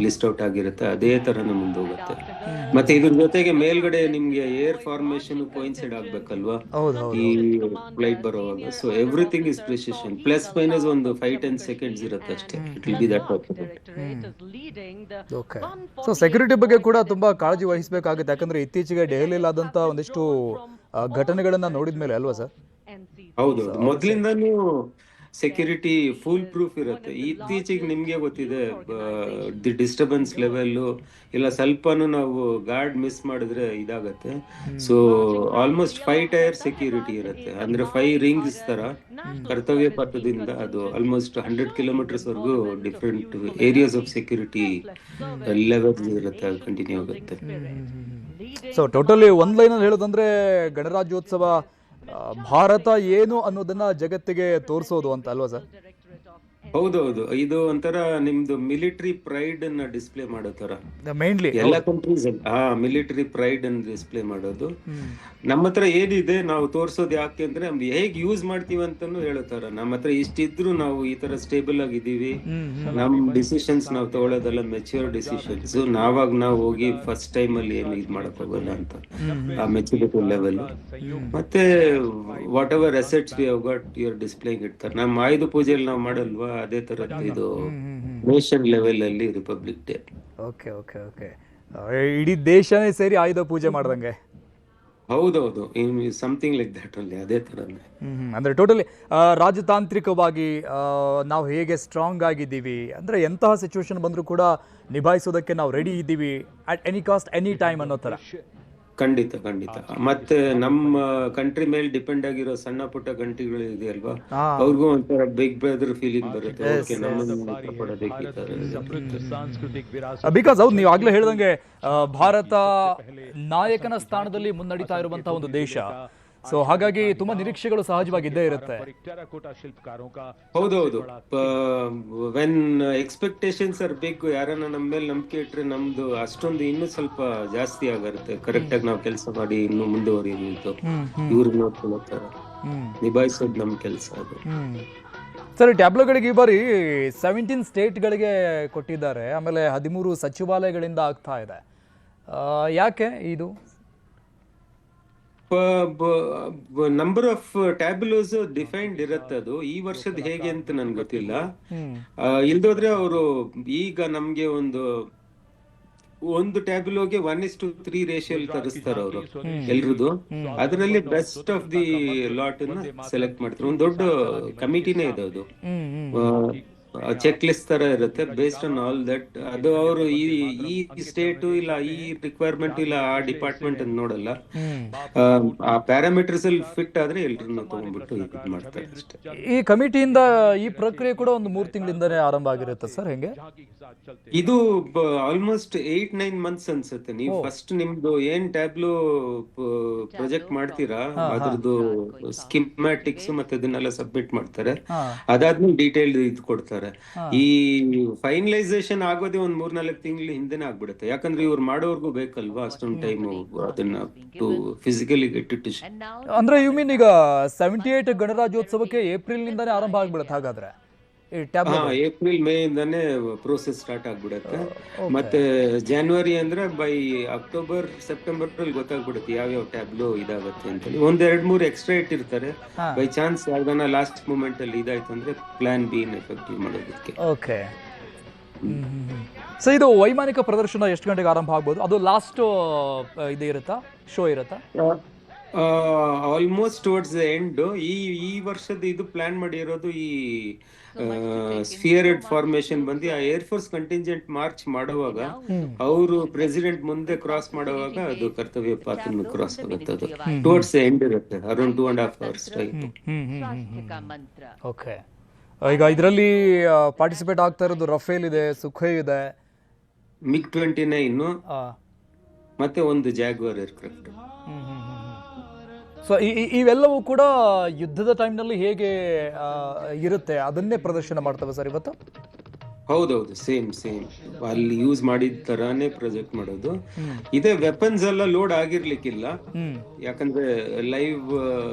ಲಿಸ್ಟ್ ಔಟ್ ಆಗಿರುತ್ತೆ. ಅದೇ ತರನೇ ಮುಂದೋಗುತ್ತೆ. ಮತ್ತೆ ಇದ್ರ ಜೊತೆಗೆ ಮೇಲ್ಗಡೆ ನಿಮ್ಗೆ ಏರ್ ಫಾರ್ಮೇಶನ್ ಕೋಯಿನ್ಸೈಡ್ ಆಗ್ಬೇಕಲ್ವಾ ಈ ಫ್ಲೈಟ್ ಬರೋವಾಗ. So everything is precision. Plus minus ಒಂದು 5-10 seconds ಇರುತ್ತೆ ಅಷ್ಟೇ. It will be that. Okay. So security ಬಗ್ಗೆ ಕೂಡ ತುಂಬಾ ಕಾಳಜಿ ವಹಿಸಬೇಕಾಗುತ್ತೆ, ಯಾಕಂದ್ರೆ ಇತ್ತೀಚೆಗೆ ದೆಹಲಿಯಲ್ಲಿ ಆದಂತ ಒಂದಿಷ್ಟು ಘಟನೆಗಳನ್ನ ನೋಡಿದ್ಮೇಲೆ ಅಲ್ವಾ ಸರ್? ಹೌದು, ಮೊದ್ಲಿಂದಾನು ಸೆಕ್ಯೂರಿಟಿ ಫುಲ್ ಪ್ರೂಫ್ ಇರುತ್ತೆ. ಇತ್ತೀಚೆಗೆ ನಿಮ್ಗೆ ಗೊತ್ತಿದೆ, ದಿ ಡಿಸ್ಟರ್ಬೆನ್ಸ್ ಲೆವೆಲ್ ಇಲ್ಲ ಸ್ವಲ್ಪನೂ ನಾವು ಗಾರ್ಡ್ ಮಿಸ್ ಮಾಡಿದ್ರೆ ಇದಾಗತ್ತೆ. ಸೊ ಆಲ್ಮೋಸ್ಟ್ 5 ಟೈರ್ ಸೆಕ್ಯೂರಿಟಿ ಇರುತ್ತೆ, ಅಂದ್ರೆ 5 ರಿಂಗ್ಸ್ ತರ ಕರ್ತವ್ಯ ಪಥದಿಂದ. ಅದು ಆಲ್ಮೋಸ್ಟ್ 100 kilometers ವರೆಗೂ different areas of security levels ಇರುತ್ತೆ, ಅದು ಕಂಟಿನ್ಯೂ ಆಗುತ್ತೆ. ಸೊ ಟೋಟಲಿ ಒಂದ್ ಲೈನಲ್ಲಿ ಹೇಳೋದಂದ್ರೆ ಗಣರಾಜ್ಯೋತ್ಸವ ಭಾರತ ಏನು ಅನ್ನೋದನ್ನ ಜಗತ್ತಿಗೆ ತೋರಿಸೋದು ಅಂತ ಅಲ್ವಾ ಸರ್? ಹೌದೌದು, ಇದು ಒಂಥರ ನಿಮ್ದು ಮಿಲಿಟರಿ ಪ್ರೈಡ್ ಅನ್ನ ಡಿಸ್ಪ್ಲೇ ಮಾಡೋ ತರ. ಮೇನ್ಲಿ ಎಲ್ಲ ಕಂಟ್ರೀಸ್ ಮಿಲಿಟರಿ ಪ್ರೈಡ್ ಅನ್ನು ಡಿಸ್ಪ್ಲೇ ಮಾಡೋದು. ನಮ್ಮ ಹತ್ರ ಏನಿದೆ ನಾವು ತೋರ್ಸೋದು ಯಾಕೆ ಅಂದ್ರೆ ನಮ್ದು ಹೇಗ್ ಯೂಸ್ ಮಾಡ್ತೀವಿ ಅಂತಾನು ಹೇಳೋತರ. ನಮ್ಮ ಹತ್ರ ಇಷ್ಟಿದ್ರು ನಾವು ಈ ತರ ಸ್ಟೇಬಲ್ ಆಗಿದ್ದೀವಿ, ನಮ್ ಡಿಸಿಷನ್ಸ್ ನಾವು ತಗೊಳ್ಳೋದಲ್ಲ ಮೆಚ್ಯೂರ್ ಡಿಸಿಷನ್ಸ್. ನಾವು ಹೋಗಿ ಫಸ್ಟ್ ಟೈಮ್ ಅಲ್ಲಿ ಏನು ಇದ್ ಮಾಡಕ್ ಹೋಗಲ್ಲ ಅಂತ, ಆ ಮೆಚುರಿಟಿ ಲೆವೆಲ್. ಮತ್ತೆ whatever assets we have got your ಡಿಸ್ಪ್ಲೇಗ್ ಇಡ್ತಾರೆ. ನಮ್ಮ ಆಯುಧ ಪೂಜೆಯಲ್ಲಿ ನಾವು ಮಾಡಲ್ವಾ, ಅದೇ ತರದ್ದು ಇದು ನೇಷನ್ ಲೆವೆಲ್ ಅಲ್ಲಿ republic day. Okay okay okay. ಇಡೀ ದೇಶನೇ ಸೇರಿ ಆಯುಧ ಪೂಜೆ ಮಾಡ್ದಂಗೆ. ಹೌದೌದು, ಸಮಥಿಂಗ್ ಲೈಕ್ ದಟ್ ಅಲ್ಲಿ, ಅದೇ ತರನೇ. ಅಂದ್ರೆ ಟೋಟಲಿ ರಾಜತಾಂತ್ರಿಕವಾಗಿ ನಾವು ಹೇಗೆ ಸ್ಟ್ರಾಂಗ್ ಆಗಿದ್ದೀವಿ ಅಂದ್ರೆ ಎಂತಹ ಸಿಚುವೇಶನ್ ಬಂದರೂ ಕೂಡ ನಿಭಾಯಿಸೋದಕ್ಕೆ ನಾವು ರೆಡಿ ಇದ್ದೀವಿ at any cost any time ಅನ್ನೋ ತರ. ಖಂಡಿತ ಖಂಡಿತ. ಮತ್ತೆ ನಮ್ಮ ಕಂಟ್ರಿ ಮೇಲೆ ಡಿಪೆಂಡ್ ಆಗಿರೋ ಸಣ್ಣ ಪುಟ್ಟ ಕಂಟ್ರಿಗಳು ಇದೆಯಲ್ವಾ, ಅವ್ರಿಗೂ ಒಂಥರ ಬಿಗ್ ಬ್ರದರ್ ಫೀಲಿಂಗ್ ಬರುತ್ತೆ. ಓಕೆ, ಬಿಕಾಸ್ ಹೌದು, ನೀವು ಆಗ್ಲೇ ಹೇಳ್ದಂಗೆ ಭಾರತ ನಾಯಕನ ಸ್ಥಾನದಲ್ಲಿ ಮುನ್ನಡೀತಾ ಇರುವಂತಹ ಒಂದು ದೇಶ. ಸೊ ಹಾಗಾಗಿ ತುಂಬಾ ನಿರೀಕ್ಷೆಗಳು ಸಹಜವಾಗಿದ್ದೇ ಇರುತ್ತೆ. ಹೌದೌದು, ವೆನ್ ಎಕ್ಸ್ಪೆಕ್ಟೇಷನ್ಸ್ ಆರ್ ಬಿಗ್, ಯಾರನ್ನ ನಮ್ಮ ಮೇಲೆ ನಂಬಿಕೆ ಇಟ್ರೆ ನಮ್ದು ಅಷ್ಟೊಂದು ಇನ್ನೂ ಸ್ವಲ್ಪ ಜಾಸ್ತಿ ಆಗಿರುತ್ತೆ. ಕರೆಕ್ಟ್ ಆಗಿ ನಾವು ಕೆಲಸ ಮಾಡಿ ಇನ್ನು ಮುಂದುವರಿಯುವುದು, ಇವ್ರಿಗೆ ನೋಡ್ಕೊಳ್ಳೋ ನಿಭಾಯಿಸೋದು ನಮ್ ಕೆಲಸ ಅದು. ಸರ್, ಟ್ಯಾಬ್ಲೋಗಳಿಗೆ ಈ ಬಾರಿ 17 ಸ್ಟೇಟ್ಗಳಿಗೆ ಕೊಟ್ಟಿದ್ದಾರೆ, ಆಮೇಲೆ 13 ಸಚಿವಾಲಯಗಳಿಂದ ಆಗ್ತಾ ಇದೆ. ಯಾಕೆ ಇದು? ನಂಬರ್ ಆಫ್ ಟ್ಯಾಬ್ಲೋಸ್ ಡಿಫೈನ್ಡ್ ಇರುತ್ತೆ. ಅದು ಈ ವರ್ಷದ ಹೇಗೆ ಅಂತ ನನ್ಗೆ ಗೊತ್ತಿಲ್ಲ. ಇಲ್ದೋದ್ರೆ ಅವರು ಈಗ ನಮ್ಗೆ ಒಂದು ಟ್ಯಾಬ್ಲೋಗೆ 1:3 ರೇಷಿಯೋಲ್ ತರಿಸ್ತಾರೆ ಅವರು ಎಲ್ರದ್ದು. ಅದರಲ್ಲಿ ಬೆಸ್ಟ್ ಆಫ್ ದಿ ಲಾಟ್ ಅನ್ನ ಸೆಲೆಕ್ಟ್ ಮಾಡ್ತಾರೆ. ಒಂದು ದೊಡ್ಡ ಕಮಿಟಿನೇ ಇದೆ ಅದು, ಚೆಕ್ ಲಿಸ್ಟ್ ತರ ಇರುತ್ತೆ. ಬೇಸ್ಡ್ ಆನ್ ಆಲ್ ದಟ್, ಅದು ಅವರು ಈ ಸ್ಟೇಟ್ ಇಲ್ಲ ಈ ರಿಕ್ವೈರ್ಮೆಂಟ್ ಇಲ್ಲ ಆ ಡಿಪಾರ್ಟ್ಮೆಂಟ್ ಅಂತ ನೋಡಲ್ಲ. ಆ ಪ್ಯಾರಾಮೀಟರ್ಸ್ ಅಲ್ಲಿ ಫಿಟ್ ಆದ್ರೆ ಎಲ್ರನ್ನ ತಗೊಂಡ್ಬಿಟ್ಟು ಇದು ಮಾಡ್ತಾರೆ ಅಷ್ಟೇ. ಈ ಕಮಿಟಿಯಿಂದ ಈ ಪ್ರಕ್ರಿಯೆ ಕೂಡ ಒಂದು 3 ತಿಂಗಳಿಂದನೇ ಆರಂಭ ಆಗಿರುತ್ತೆ ಸರ್, ಹೆಂಗೆ? ಇದು ಆಲ್ಮೋಸ್ಟ್ 8-9 months ಅನ್ಸುತ್ತೆ. ನೀವು ಫಸ್ಟ್ ನಿಮ್ದು ಏನ್ ಟ್ಯಾಬ್ಲೋ ಪ್ರೊಜೆಕ್ಟ್ ಮಾಡ್ತೀರಾ ಅದ್ರದ್ದು ಸ್ಕಿಮ್ಯಾಟಿಕ್ಸ್ ಮತ್ತೆ ಇದನ್ನೆಲ್ಲ ಸಬ್ಮಿಟ್ ಮಾಡ್ತಾರೆ. ಅದಾದ್ಮೇಲೆ ಡೀಟೇಲ್ ಇದು ಕೊಡ್ತಾರೆ. ಮಾಡ್ತಾರೆ. ಈ ಫೈನಲೈಸೇಷನ್ ಆಗೋದೇ ಒಂದ್ 3-4 ತಿಂಗಳ ಹಿಂದೆನೆ ಆಗ್ಬಿಡುತ್ತೆ, ಯಾಕಂದ್ರೆ ಇವ್ರು ಮಾಡೋರ್ಗು ಬೇಕಲ್ವಾ ಅಷ್ಟೊಂದು ಟೈಮ್ ಅದನ್ನ ಟು ಫಿಸಿಕಲಿ ಗೆಟ್ ಇಟ್. ಅಂದ್ರೆ ಯು ಮೀನ್ ಈಗ 78 ಗಣರಾಜ್ಯೋತ್ಸವಕ್ಕೆ ಏಪ್ರಿಲ್ ನಿಂದಾನೇ ಆರಂಭ ಆಗ್ಬಿಡುತ್ತೆ ಹಾಗಾದ್ರೆ ಈ ಟ್ಯಾಬ್ಲೋ? ಏಪ್ರಿಲ್ ಮೇ ಇಂದಾನೆ ಪ್ರೋಸೆಸ್ ಸ್ಟಾರ್ಟ್ ಆಗ್ಬಿಡತ್ತೆ. ಮತ್ತೆ ಜಾನ್ವರಿ ಅಂದ್ರೆ ಬೈ ಅಕ್ಟೋಬರ್ ಸೆಪ್ಟೆಂಬರ್ ಅಲ್ಲಿ ಗೊತ್ತಾಗ್ಬಿಡುತ್ತೆ ಯಾವ್ಯಾವ ಟ್ಯಾಬ್ಲೋ ಇದಾಗತ್ತೆ ಅಂತ. 1-2-3 ಎಕ್ಸ್ಟ್ರಾ ಇಟ್ಟಿರ್ತಾರೆ, ಬೈ ಚಾನ್ಸ್ ಯಾವ್ದಾನ ಲಾಸ್ಟ್ ಮೂಮೆಂಟ್ ಅಲ್ಲಿ ಇದಾಯ್ತು ಅಂದ್ರೆ ಪ್ಲಾನ್ ಬಿ ಎಫೆಕ್ಟಿವ್ ಮಾಡೋದಕ್ಕೆ. ಓಕೆ. ಸೊ ಇದು ವೈಮಾನಿಕ ಪ್ರದರ್ಶನ ಎಷ್ಟು ಗಂಟೆಗೆ ಆರಂಭ ಆಗ್ಬೋದು? ಅದು ಲಾಸ್ಟ್ ಇದು ಇರುತ್ತಾ, ಶೋ ಇರುತ್ತಾ? Almost towards the end. ಈ ವರ್ಷದ ಇದು ಪ್ಲಾನ್ ಮಾಡಿರೋದು ಈ ಸ್ಫಿಯರ್ಡ್ ಫಾರ್ಮೇಶನ್ ಬಂದು ಆ ಏರ್ ಫೋರ್ಸ್ ಕಂಟಿಂಜೆಂಟ್ ಮಾರ್ಚ್ ಮಾಡುವಾಗ ಅವರು ಪ್ರೆಸಿಡೆಂಟ್ ಮುಂದೆ ಕ್ರಾಸ್ ಮಾಡುವಾಗ ಅದು ಕರ್ತವ್ಯ ಪಾತ್ರ ಕ್ರಾಸ್ ಆಗುತ್ತೆ. ಅದು ಟುವರ್ಡ್ಸ್ ದ ಎಂಡ್ ಇರುತ್ತೆ, ಅರೌಂಡ್ 2.5 hours ಟೈಮ್. ಓಕೆ. ಈಗ ಇದರಲ್ಲಿ ಪಾರ್ಟಿಸಿಪೇಟ್ ಆಗ್ತಾ ಇರೋದು ರಫೇಲ್ ಇದೆ, ಸುಖೋಯ್ ಇದೆ, MiG-29 ಮತ್ತೆ ಒಂದು ಜಾಗ್ವಾರ್ ಏರ್ಕ್ರಾಫ್ಟ್. ಸೊ ಇವೆಲ್ಲವೂ ಕೂಡ ಯುದ್ಧದ ಟೈಮ್ನಲ್ಲಿ ಹೇಗೆ ಇರುತ್ತೆ ಅದನ್ನೇ ಪ್ರದರ್ಶನ ಮಾಡ್ತವೆ ಸರ್ ಇವತ್ತು? ಹೌದೌದು, ಸೇಮ್ ಅಲ್ಲಿ ಯೂಸ್ ಮಾಡಿದ ತರಾನೇ ಪ್ರೊಜೆಕ್ಟ್ ಮಾಡೋದು. ಇದೇ ವೆಪನ್ಸ್ ಎಲ್ಲ ಲೋಡ್ ಆಗಿರ್ಲಿಕ್ಕಿಲ್ಲ, ಯಾಕಂದ್ರೆ ಲೈವ್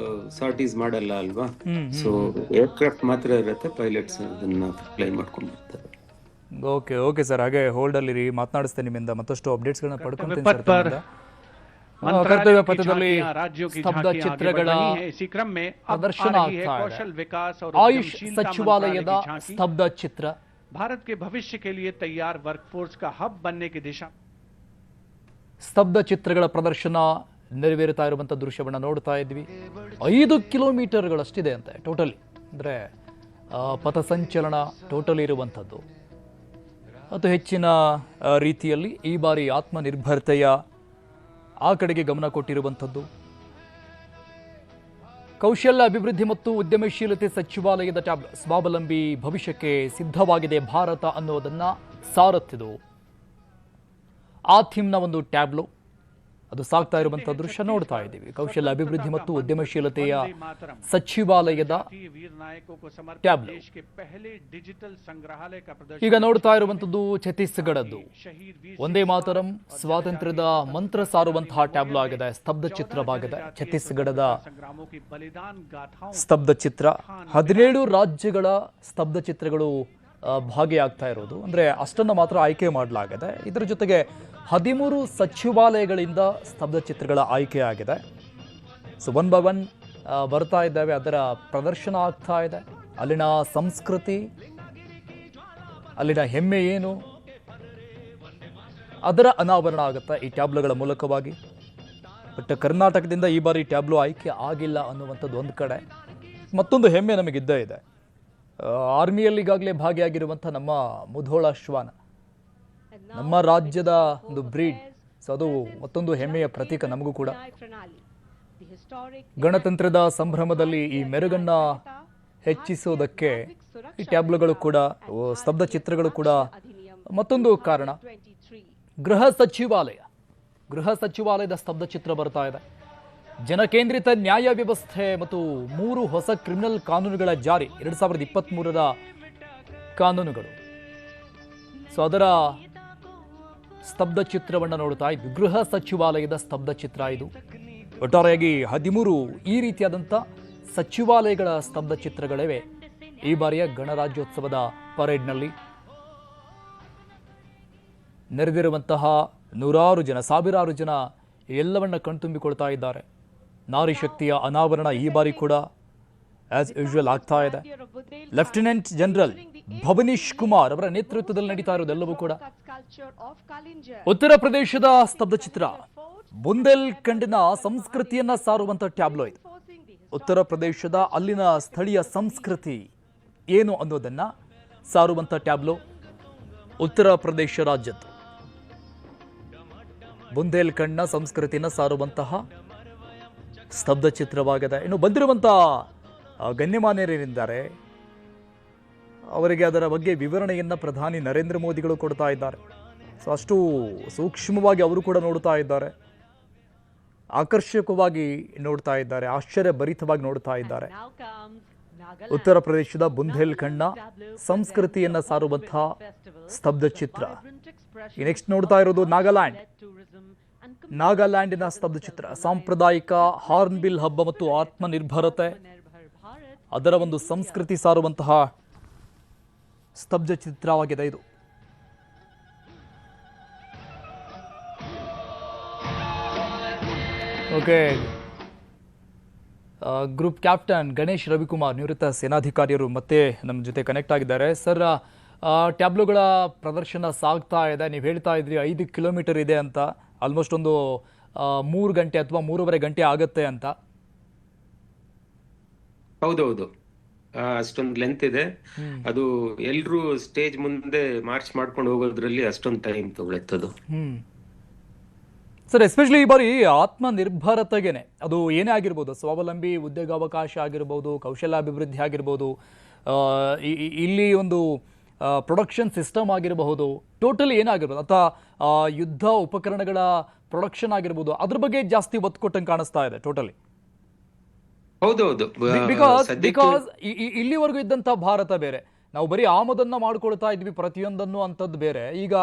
ಸಾರ್ಟೀಸ್ ಮಾಡಲ್ಲ ಅಲ್ವಾ. ಸೊ ಏರ್ಕ್ರಾಫ್ಟ್ ಮಾತ್ರ ಇರುತ್ತೆ, ಪೈಲಟ್ಸ್ ಅದನ್ನ ಫ್ಲೈ ಮಾಡ್ಕೊಂಡು ಬರ್ತಾರೆ. ಓಕೆ ಸರ್, ಹಾಗೆ ಹೋಲ್ಡ್ ಅಲ್ಲಿ ಮಾತನಾಡಿಸ್ತೇನೆ ನಿಮ್ಮಿಂದ ಮತ್ತಷ್ಟು ಅಪ್ಡೇಟ್ಸ್ಗಳನ್ನ ಪಡ್ಕೊಂತೀನಿ. ಕರ್ತವ್ಯ ಪಥದಲ್ಲಿ ಸ್ತಬ್ಧ ಚಿತ್ರಗಳ ಪ್ರದರ್ಶನ ಆಗ್ತಾ ಇದೆ. ಆಯುಷ್ ಸಚಿವಾಲಯದ ಸ್ತಬ್ಧ ಚಿತ್ರ, भारत के भविष्य के लिए तैयार वर्कफोर्स का हब बनने की दिशा. ಸ್ತಬ್ಧ ಚಿತ್ರಗಳ ಪ್ರದರ್ಶನ ನೆರವೇರುತ್ತಾ ಇರುವಂಥ ದೃಶ್ಯವನ್ನು ನೋಡ್ತಾ ಇದ್ವಿ. 5 ಕಿಲೋಮೀಟರ್ಗಳಷ್ಟಿದೆ ಅಂತೆ ಟೋಟಲಿ, ಅಂದರೆ ಪಥಸಂಚಲನ ಟೋಟಲಿ ಇರುವಂಥದ್ದು. ಮತ್ತು ಹೆಚ್ಚಿನ ರೀತಿಯಲ್ಲಿ ಈ ಬಾರಿ ಆತ್ಮನಿರ್ಭರತೆಯ ಆ ಕಡೆಗೆ ಗಮನ ಕೊಟ್ಟಿರುವಂಥದ್ದು. ಕೌಶಲ್ಯ ಅಭಿವೃದ್ಧಿ ಮತ್ತು ಉದ್ಯಮಶೀಲತೆ ಸಚಿವಾಲಯದ ಟ್ಯಾಬ್ಲೋ ಸ್ವಾವಲಂಬಿ ಭವಿಷ್ಯಕ್ಕೆ ಸಿದ್ಧವಾಗಿದೆ ಭಾರತ ಅನ್ನೋದನ್ನು ಸಾರುತ್ತಿದ್ದು. ಆ ಥೀಮ್ನ ಒಂದು ಟ್ಯಾಬ್ಲೋ ಅದು ಸಾಗ್ತಾ ಇರುವಂಥ ದೃಶ್ಯ ನೋಡ್ತಾ ಇದ್ದೀವಿ. ಕೌಶಲ್ಯ ಅಭಿವೃದ್ಧಿ ಮತ್ತು ಉದ್ಯಮಶೀಲತೆಯ ಸಚಿವಾಲಯದ ಟ್ಯಾಬ್ಲೋ ಈಗ ನೋಡ್ತಾ ಇರುವಂಥದ್ದು ಛತ್ತೀಸ್ಗಢದ್ದು ಒಂದೇ ಮಾತರಂ ಸ್ವಾತಂತ್ರ್ಯದ ಮಂತ್ರ ಸಾರುವಂತಹ ಟ್ಯಾಬ್ಲೋ ಆಗಿದೆ, ಸ್ತಬ್ಧ ಚಿತ್ರವಾಗಿದೆ. ಛತ್ತೀಸ್ಗಢದ ಸ್ತಬ್ಧ ಚಿತ್ರ, 17 ರಾಜ್ಯಗಳ ಸ್ತಬ್ಧ ಚಿತ್ರಗಳು ಭಾಗಿಯಾಗ್ತಾ ಇರೋದು. ಅಂದರೆ ಅಷ್ಟನ್ನು ಮಾತ್ರ ಆಯ್ಕೆ ಮಾಡಲಾಗಿದೆ. ಇದರ ಜೊತೆಗೆ 13 ಸಚಿವಾಲಯಗಳಿಂದ ಸ್ತಬ್ಧ ಚಿತ್ರಗಳ ಆಯ್ಕೆ ಆಗಿದೆ. ಸೊ 1 by 1 ಬರ್ತಾ ಇದ್ದಾವೆ, ಅದರ ಪ್ರದರ್ಶನ ಆಗ್ತಾ ಇದೆ. ಅಲ್ಲಿನ ಸಂಸ್ಕೃತಿ, ಅಲ್ಲಿನ ಹೆಮ್ಮೆ ಏನು, ಅದರ ಅನಾವರಣ ಆಗುತ್ತೆ ಈ ಟ್ಯಾಬ್ಲೋಗಳ ಮೂಲಕವಾಗಿ. ಬಟ್ ಕರ್ನಾಟಕದಿಂದ ಈ ಬಾರಿ ಟ್ಯಾಬ್ಲೋ ಆಯ್ಕೆ ಆಗಿಲ್ಲ ಅನ್ನುವಂಥದ್ದು ಒಂದು ಕಡೆ. ಮತ್ತೊಂದು ಹೆಮ್ಮೆ ನಮಗಿದ್ದೇ ಇದೆ, ಆರ್ಮಿಯಲ್ಲಿ ಈಗಾಗಲೇ ಭಾಗಿಯಾಗಿರುವಂಥ ನಮ್ಮ ಮುಧೋಳ ಶ್ವಾನ, ನಮ್ಮ ರಾಜ್ಯದ ಒಂದು ಬ್ರೀಡ್. ಸೊ ಅದು ಮತ್ತೊಂದು ಹೆಮ್ಮೆಯ ಪ್ರತೀಕ ನಮಗೂ ಕೂಡ. ಗಣತಂತ್ರದ ಸಂಭ್ರಮದಲ್ಲಿ ಈ ಮೆರುಗನ್ನ ಹೆಚ್ಚಿಸೋದಕ್ಕೆ ಈ ಟ್ಯಾಬ್ಲೋಗಳು ಕೂಡ, ಸ್ತಬ್ಧ ಚಿತ್ರಗಳು ಕೂಡ ಮತ್ತೊಂದು ಕಾರಣ. ಗೃಹ ಸಚಿವಾಲಯದ ಸ್ತಬ್ಧ ಚಿತ್ರ ಬರ್ತಾ ಇದೆ. ಜನಕೇಂದ್ರಿತ ನ್ಯಾಯ ವ್ಯವಸ್ಥೆ ಮತ್ತು 3 ಹೊಸ ಕ್ರಿಮಿನಲ್ ಕಾನೂನುಗಳ ಜಾರಿ, 2023ರ ಕಾನೂನುಗಳು. ಸೊ ಅದರ ಸ್ತಬ್ಧ ಚಿತ್ರವನ್ನು ನೋಡ್ತಾ ಇದ್ವಿ. ಗೃಹ ಸಚಿವಾಲಯದ ಸ್ತಬ್ಧ ಚಿತ್ರ ಇದು. ಒಟ್ಟಾರೆಯಾಗಿ 13 ಈ ರೀತಿಯಾದಂಥ ಸಚಿವಾಲಯಗಳ ಸ್ತಬ್ಧ ಚಿತ್ರಗಳಿವೆ ಈ ಬಾರಿಯ ಗಣರಾಜ್ಯೋತ್ಸವದ ಪರೇಡ್ನಲ್ಲಿ. ನೆರೆದಿರುವಂತಹ ನೂರಾರು ಜನ, ಸಾವಿರಾರು ಜನ ಎಲ್ಲವನ್ನ ಕಣ್ತುಂಬಿಕೊಳ್ತಾ ಇದ್ದಾರೆ. ನಾರಿ ಶಕ್ತಿಯ ಅನಾವರಣ ಈ ಬಾರಿ ಕೂಡ ಆಸ್ ಯೂಶುವಲ್ ಆಗ್ತಾ ಇದೆ. ಲೆಫ್ಟಿನೆಂಟ್ ಜನರಲ್ ಭವನೀಶ್ ಕುಮಾರ್ ಅವರ ನೇತೃತ್ವದಲ್ಲಿ ನಡೀತಾ ಇರೋದೆಲ್ಲವೂ ಕೂಡ. ಉತ್ತರ ಪ್ರದೇಶದ ಸ್ತಬ್ಧ ಚಿತ್ರ, ಬುಂದೇಲ್ಖಂಡ್ನ ಸಂಸ್ಕೃತಿಯನ್ನ ಸಾರುವಂತ ಟ್ಯಾಬ್ಲೋ ಇದು. ಉತ್ತರ ಪ್ರದೇಶದ ಅಲ್ಲಿನ ಸ್ಥಳೀಯ ಸಂಸ್ಕೃತಿ ಏನು ಅನ್ನೋದನ್ನ ಸಾರುವಂತ ಟ್ಯಾಬ್ಲೋ ಉತ್ತರ ಪ್ರದೇಶ ರಾಜ್ಯದ್ದು. ಬುಂದೇಲ್ಖಂಡ್ನ ಸಂಸ್ಕೃತಿಯನ್ನ ಸಾರುವಂತಹ ಸ್ತಬ್ಧ ಚಿತ್ರವಾಗಿದೆ. ಇನ್ನು ಬಂದಿರುವಂತಹ ಗಣ್ಯಮಾನ್ಯರೇನಿದ್ದಾರೆ ಅವರಿಗೆ ಅದರ ಬಗ್ಗೆ ವಿವರಣೆಯನ್ನು ಪ್ರಧಾನಿ ನರೇಂದ್ರ ಮೋದಿಗಳು ಕೊಡ್ತಾ ಇದ್ದಾರೆ. ಸೊ ಅಷ್ಟು ಸೂಕ್ಷ್ಮವಾಗಿ ಅವರು ಕೂಡ ನೋಡ್ತಾ ಇದ್ದಾರೆ, ಆಕರ್ಷಕವಾಗಿ ನೋಡ್ತಾ ಇದ್ದಾರೆ, ಆಶ್ಚರ್ಯಭರಿತವಾಗಿ ನೋಡ್ತಾ ಇದ್ದಾರೆ. ಉತ್ತರ ಪ್ರದೇಶದ ಬುಂದೇಲ್ಖಂಡ್ನ ಸಂಸ್ಕೃತಿಯನ್ನ ಸಾರುವಂತಹ ಸ್ತಬ್ಧ ಚಿತ್ರ. ಈ ನೆಕ್ಸ್ಟ್ ನೋಡ್ತಾ ಇರೋದು ನಾಗಾಲ್ಯಾಂಡಿನ ಸ್ತಬ್ಧ ಚಿತ್ರ. ಸಾಂಪ್ರದಾಯಿಕ ಹಾರ್ನ್ಬಿಲ್ ಹಬ್ಬ ಮತ್ತು ಆತ್ಮನಿರ್ಭರತೆ, ಅದರ ಒಂದು ಸಂಸ್ಕೃತಿ ಸಾರುವಂತಹ ಸ್ತಬ್ಧ ಚಿತ್ರವಾಗಿದೆ ಇದು. Okay, group captain Ganesh Ravikumar, ನಿವೃತ್ತ ಸೇನಾಧಿಕಾರಿಯರು ಮತ್ತೆ ನಮ್ಮ ಜೊತೆ ಕನೆಕ್ಟ್ ಆಗಿದ್ದಾರೆ. ಸರ್, ಟ್ಯಾಬ್ಲೋಗಳ ಪ್ರದರ್ಶನ ಸಾಗ್ತಾ ಇದೆ. ನೀವು ಹೇಳ್ತಾ ಇದ್ರಿ 5 ಕಿಲೋಮೀಟರ್ ಇದೆ ಅಂತ, ಆಲ್ಮೋಸ್ಟ್ ಒಂದು 3 ಗಂಟೆ ಅಥವಾ 3.5 ಗಂಟೆ ಆಗುತ್ತೆ ಅಂತ. ಹೌದೌದು, ಅಷ್ಟೊಂದು ಲೆಂತ್ ಇದೆ. ಅದು ಎಲ್ರು ಸ್ಟೇಜ್ ಮುಂದೆ ಮಾರ್ಚ್ ಮಾಡ್ಕೊಂಡು ಹೋಗೋದ್ರಲ್ಲಿ ಅಷ್ಟೊಂದು ಟೈಮ್ ತಗೊಳುತ್ತದು. ಸರ್, ಎಸ್ಪೆಷಲಿ ಈ ಬಾರಿ ಆತ್ಮನಿರ್ಭರತೆಗೇನೆ, ಅದು ಏನೇ ಆಗಿರ್ಬೋದು, ಸ್ವಾವಲಂಬಿ ಉದ್ಯೋಗಾವಕಾಶ ಆಗಿರ್ಬೋದು, ಕೌಶಲ್ಯಾಭಿವೃದ್ಧಿ ಆಗಿರ್ಬೋದು, ಇಲ್ಲಿ ಒಂದು ಪ್ರೊಡಕ್ಷನ್ ಸಿಸ್ಟಮ್ ಆಗಿರಬಹುದು, ಟೋಟಲಿ ಏನಾಗಿರ್ಬೋದು, ಅಥವಾ ಯುದ್ಧ ಉಪಕರಣಗಳ ಪ್ರೊಡಕ್ಷನ್ ಆಗಿರ್ಬೋದು, ಅದ್ರ ಬಗ್ಗೆ ಜಾಸ್ತಿ ಒತ್ತು ಕೊಟ್ಟಂಗೆ ಕಾಣಿಸ್ತಾ ಇದೆ ಟೋಟಲಿ. ಹೌದೌದು, ಬಿಕಾಸ್ ಇಲ್ಲಿವರೆಗೂ ಇದ್ದಂಥ ಭಾರತ ಬೇರೆ, ನಾವು ಬರೀ ಆಮದನ್ನ ಮಾಡ್ಕೊಳ್ತಾ ಇದ್ವಿ ಪ್ರತಿಯೊಂದನ್ನು ಅಂತದ್ದು ಬೇರೆ, ಈಗ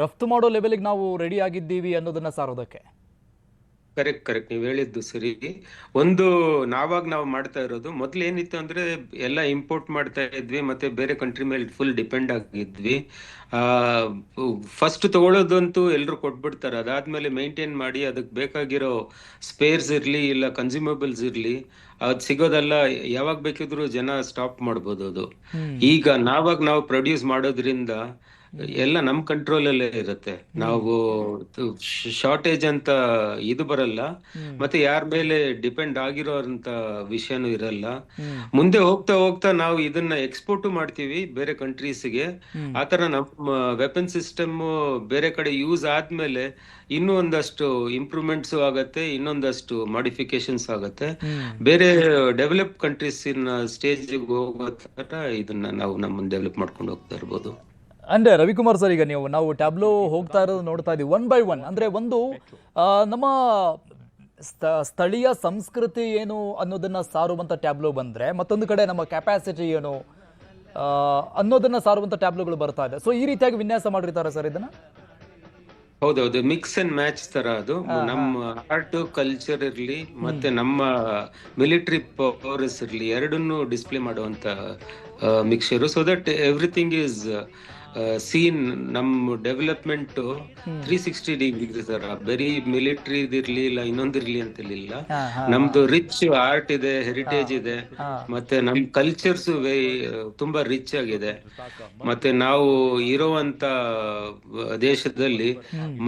ರಫ್ತು ಮಾಡೋ ಲೆವೆಲ್ಗೆ ನಾವು ರೆಡಿ ಆಗಿದ್ದೀವಿ ಅನ್ನೋದನ್ನ ಸಾರೋದಕ್ಕೆ. ಕರೆಕ್ಟ್, ನೀವು ಹೇಳಿದ್ದು ಸರಿ. ಒಂದು ನಾವು ಮಾಡ್ತಾ ಇರೋದು, ಮೊದ್ಲು ಏನಿತ್ತು ಅಂದ್ರೆ ಎಲ್ಲ ಇಂಪೋರ್ಟ್ ಮಾಡ್ತಾ ಇದ್ವಿ, ಮತ್ತೆ ಬೇರೆ ಕಂಟ್ರಿ ಮೇಲೆ ಫುಲ್ ಡಿಪೆಂಡ್ ಆಗಿದ್ವಿ. ಫಸ್ಟ್ ತಗೊಳ್ಳೋದಂತೂ ಎಲ್ರು ಕೊಟ್ಬಿಡ್ತಾರೆ, ಅದಾದ್ಮೇಲೆ ಮೇಂಟೈನ್ ಮಾಡಿ ಅದಕ್ಕೆ ಬೇಕಾಗಿರೋ ಸ್ಪೇರ್ಸ್ ಇರ್ಲಿ ಇಲ್ಲ ಕನ್ಸ್ಯೂಮಬಲ್ಸ್ ಇರ್ಲಿ, ಅದ್ ಸಿಗೋದೆಲ್ಲ ಯಾವಾಗ ಬೇಕಿದ್ರು ಜನ ಸ್ಟಾಪ್ ಮಾಡ್ಬೋದು. ಅದು ಈಗ ನಾವು ಪ್ರೊಡ್ಯೂಸ್ ಮಾಡೋದ್ರಿಂದ ಎಲ್ಲ ನಮ್ ಕಂಟ್ರೋಲ್ ಅಲ್ಲೇ ಇರುತ್ತೆ. ನಾವು ಶಾರ್ಟೇಜ್ ಅಂತ ಇದು ಬರಲ್ಲ, ಮತ್ತೆ ಯಾರ ಮೇಲೆ ಡಿಪೆಂಡ್ ಆಗಿರೋ ಅಂತ ವಿಷಯನೂ ಇರಲ್ಲ. ಮುಂದೆ ಹೋಗ್ತಾ ಹೋಗ್ತಾ ನಾವು ಇದನ್ನ ಎಕ್ಸ್ಪೋರ್ಟ್ ಮಾಡ್ತೀವಿ ಬೇರೆ ಕಂಟ್ರೀಸ್ಗೆ. ಆತರ ನಮ್ಮ ವೆಪನ್ ಸಿಸ್ಟಮ್ ಬೇರೆ ಕಡೆ ಯೂಸ್ ಆದ್ಮೇಲೆ ಇನ್ನೂ ಒಂದಷ್ಟು ಇಂಪ್ರೂವ್ಮೆಂಟ್ಸ್ ಆಗತ್ತೆ, ಇನ್ನೊಂದಷ್ಟು ಮಾಡಿಫಿಕೇಶನ್ಸ್ ಆಗತ್ತೆ. ಬೇರೆ ಡೆವಲಪ್ ಕಂಟ್ರೀಸ್ ಸ್ಟೇಜ್ ಹೋಗೋ ತರ ಇದನ್ನ ನಾವು ನಮ್ಮನ್ನ ಡೆವಲಪ್ ಮಾಡ್ಕೊಂಡು ಹೋಗ್ತಾ ಇರ್ಬೋದು. ಅಂದ್ರೆ ರವಿಕುಮಾರ್ ಸರ್, ಈಗ ನಾವು ಟ್ಯಾಬ್ಲೋ ಹೋಗ್ತಾ ಇರೋದು ನೋಡ್ತಾ ಇದೀವಿ 1 by 1. ಅಂದ್ರೆ ಒಂದು ನಮ್ಮ ಸ್ಥಳೀಯ ಸಂಸ್ಕೃತಿ ಏನು ಅನ್ನೋದನ್ನ ಸಾರುವಂತ ಟ್ಯಾಬ್ಲೋ ಬಂದ್ರೆ, ಮತ್ತೊಂದು ಕಡೆ ನಮ್ಮ ಕೆಪಾಸಿಟಿ ಏನು ಅನ್ನೋದನ್ನ ಸಾರುವಂತ ಟ್ಯಾಬ್ಲೋಗಳು ಬರ್ತಾ ಇದೆ. ಸೊ ಈ ರೀತಿಯಾಗಿ ವಿನ್ಯಾಸ ಮಾಡಿರ್ತಾರೆ ಸರ್ ಇದನ್ನ. ಹೌದೌದು, ಮಿಕ್ಸ್ ಅಂಡ್ ಮ್ಯಾಚ್ ತರ ಅದು. ನಮ್ಮ ಆರ್ಟ್ ಕಲ್ಚರ್ ಇರ್ಲಿ ಮತ್ತೆ ನಮ್ಮ ಮಿಲಿಟರಿ ಪವರ್ಸ್ ಇರ್ಲಿ, ಎರಡನ್ನೂ ಡಿಸ್ಪ್ಲೇ ಮಾಡುವಂತ mixture. So that everything is seen. ನಮ್ಮ ಡೆವಲಪ್ಮೆಂಟ್ 360 ಡಿಗ್ರಿ ತರ, ಬರೀ ಮಿಲಿಟರಿ ಇರ್ಲಿ ಇಲ್ಲ ಇನ್ನೊಂದಿರ್ಲಿ ಅಂತಿರ್ಲಿಲ್ಲ. ನಮ್ದು ರಿಚ್ ಆರ್ಟ್ ಇದೆ, ಹೆರಿಟೇಜ್ ಇದೆ, ಮತ್ತೆ ನಮ್ ಕಲ್ಚರ್ಸ್ ತುಂಬಾ ರಿಚ್ ಆಗಿದೆ. ಮತ್ತೆ ನಾವು ಇರುವಂತ ದೇಶದಲ್ಲಿ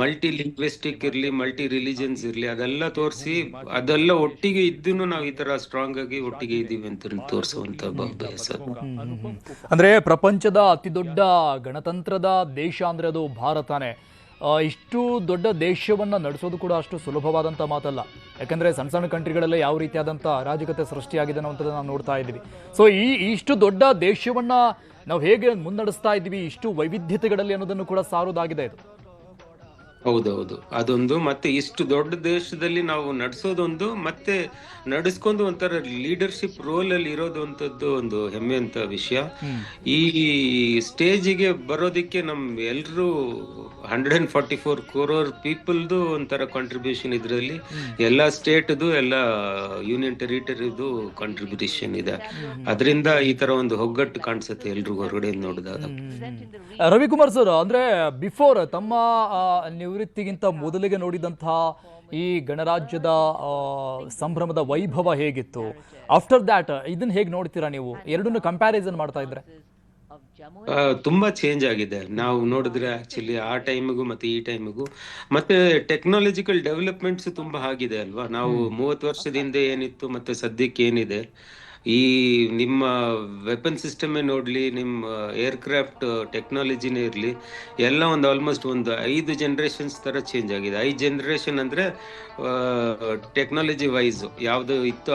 ಮಲ್ಟಿ ಲಿಂಗ್ವಿಸ್ಟಿಕ್ ಇರ್ಲಿ, ಮಲ್ಟಿ ರಿಲಿಜನ್ಸ್ ಇರ್ಲಿ, ಅದೆಲ್ಲ ತೋರಿಸಿ ಅದೆಲ್ಲ ಒಟ್ಟಿಗೆ ಇದ್ದೂನು ನಾವು ಈ ತರ ಸ್ಟ್ರಾಂಗ್ ಆಗಿ ಒಟ್ಟಿಗೆ ಇದೀವಿ ಅಂತ ತೋರಿಸುವಂತ ಬಯಸ. ಅಂದ್ರೆ ಪ್ರಪಂಚದ ಅತಿ ದೊಡ್ಡ ಗಣತಂತ್ರದ ದೇಶ ಅಂದ್ರೆ ಅದು ಭಾರತನೇ. ಇಷ್ಟು ದೊಡ್ಡ ದೇಶವನ್ನು ನಡೆಸೋದು ಕೂಡ ಅಷ್ಟು ಸುಲಭವಾದಂಥ ಮಾತಲ್ಲ. ಯಾಕಂದರೆ ಸಣ್ಣ ಸಣ್ಣ ಕಂಟ್ರಿಗಳಲ್ಲೇ ಯಾವ ರೀತಿಯಾದಂಥ ಅರಾಜಕತೆ ಸೃಷ್ಟಿಯಾಗಿದೆ ಅನ್ನೋಂಥದ್ದು ನಾವು ನೋಡ್ತಾ ಇದ್ದೀವಿ. ಸೊ ಇಷ್ಟು ದೊಡ್ಡ ದೇಶವನ್ನು ನಾವು ಹೇಗೆ ಮುನ್ನಡೆಸ್ತಾ ಇದ್ದೀವಿ ಇಷ್ಟು ವೈವಿಧ್ಯತೆಗಳಲ್ಲಿ ಅನ್ನೋದನ್ನು ಕೂಡ ಸಾರೋದಾಗಿದೆ ಇದು. ಹೌದೌದು, ಅದೊಂದು. ಮತ್ತೆ ಇಷ್ಟು ದೊಡ್ಡ ದೇಶದಲ್ಲಿ ನಾವು ನಡೆಸೋದೊಂದು, ಮತ್ತೆ ನಡೆಸ್ಕೊಂಡು ಒಂಥರ ಲೀಡರ್ಶಿಪ್ ರೋಲ್ ಅಲ್ಲಿ ಇರೋದಂಥದ್ದು ಒಂದು ಹೆಮ್ಮೆ ಅಂತ ವಿಷಯ. ಈ ಸ್ಟೇಜಿಗೆ ಬರೋದಿಕ್ಕೆ ನಮ್ ಎಲ್ರು 144 crore ಪೀಪಲ್ದು ಒಂಥರ ಕಾಂಟ್ರಿಬ್ಯೂಷನ್ ಇದ್ರಲ್ಲಿ, ಎಲ್ಲಾ ಸ್ಟೇಟ್ದು ಎಲ್ಲ ಯೂನಿಯನ್ ಟೆರಿಟರಿದು ಕಾಂಟ್ರಿಬ್ಯೂಷನ್ ಇದೆ. ಅದರಿಂದ ಈ ತರ ಒಂದು ಒಗ್ಗಟ್ಟು ಕಾಣಿಸುತ್ತೆ ಎಲ್ರಿಗೂ ಹೊರಗಡೆ ನೋಡಿದಾಗ. ರವಿಕುಮಾರ್ ಸರ್, ಅಂದ್ರೆ ಬಿಫೋರ್ ತಮ್ಮ ನಿವೃತ್ತಿಗಿಂತ ಮೊದಲಿಗೆ ನೋಡಿದಂತಹ ಈ ಗಣರಾಜ್ಯದ ಸಂಭ್ರಮದ ವೈಭವ ಹೇಗಿತ್ತು, ಆಫ್ಟರ್ ದ್ಯಾಟ್ ಇದನ್ನ ಹೇಗೆ ನೋಡ್ತೀರಾ ನೀವು? ಎರಡನ್ನು ಕಂಪ್ಯಾರಿಸನ್ ಮಾಡ್ತಾ ಇದ್ರೆ ತುಂಬಾ ಚೇಂಜ್ ಆಗಿದೆ. ನಾವು ನೋಡಿದ್ರೆ ಆಕ್ಚುಲಿ ಆ ಟೈಮಿಗೂ ಮತ್ತೆ ಈ ಟೈಮಿಗೂ, ಮತ್ತೆ ಟೆಕ್ನಾಲಜಿಕಲ್ ಡೆವಲಪ್ಮೆಂಟ್ಸ್ ತುಂಬಾ ಆಗಿದೆ ಅಲ್ವಾ. ನಾವು 30 ವರ್ಷದಿಂದ ಏನಿತ್ತು ಮತ್ತೆ ಸದ್ಯಕ್ಕೆ ಏನಿದೆ, ಈ ನಿಮ್ಮ ವೆಪನ್ ಸಿಸ್ಟಮ್ ನೋಡ್ಲಿ, ನಿಮ್ಮ ಏರ್ಕ್ರಾಫ್ಟ್ ಟೆಕ್ನಾಲಜಿನೇ ಇರ್ಲಿ, ಎಲ್ಲ ಒಂದು ಆಲ್ಮೋಸ್ಟ್ ಒಂದು 5 ಜನರೇಷನ್ಸ್ ತರ ಚೇಂಜ್ ಆಗಿದೆ. 5 ಜನರೇಷನ್ ಅಂದ್ರೆ ಟೆಕ್ನಾಲಜಿ ವೈಸ್ ಯಾವ್ದು ಇತ್ತು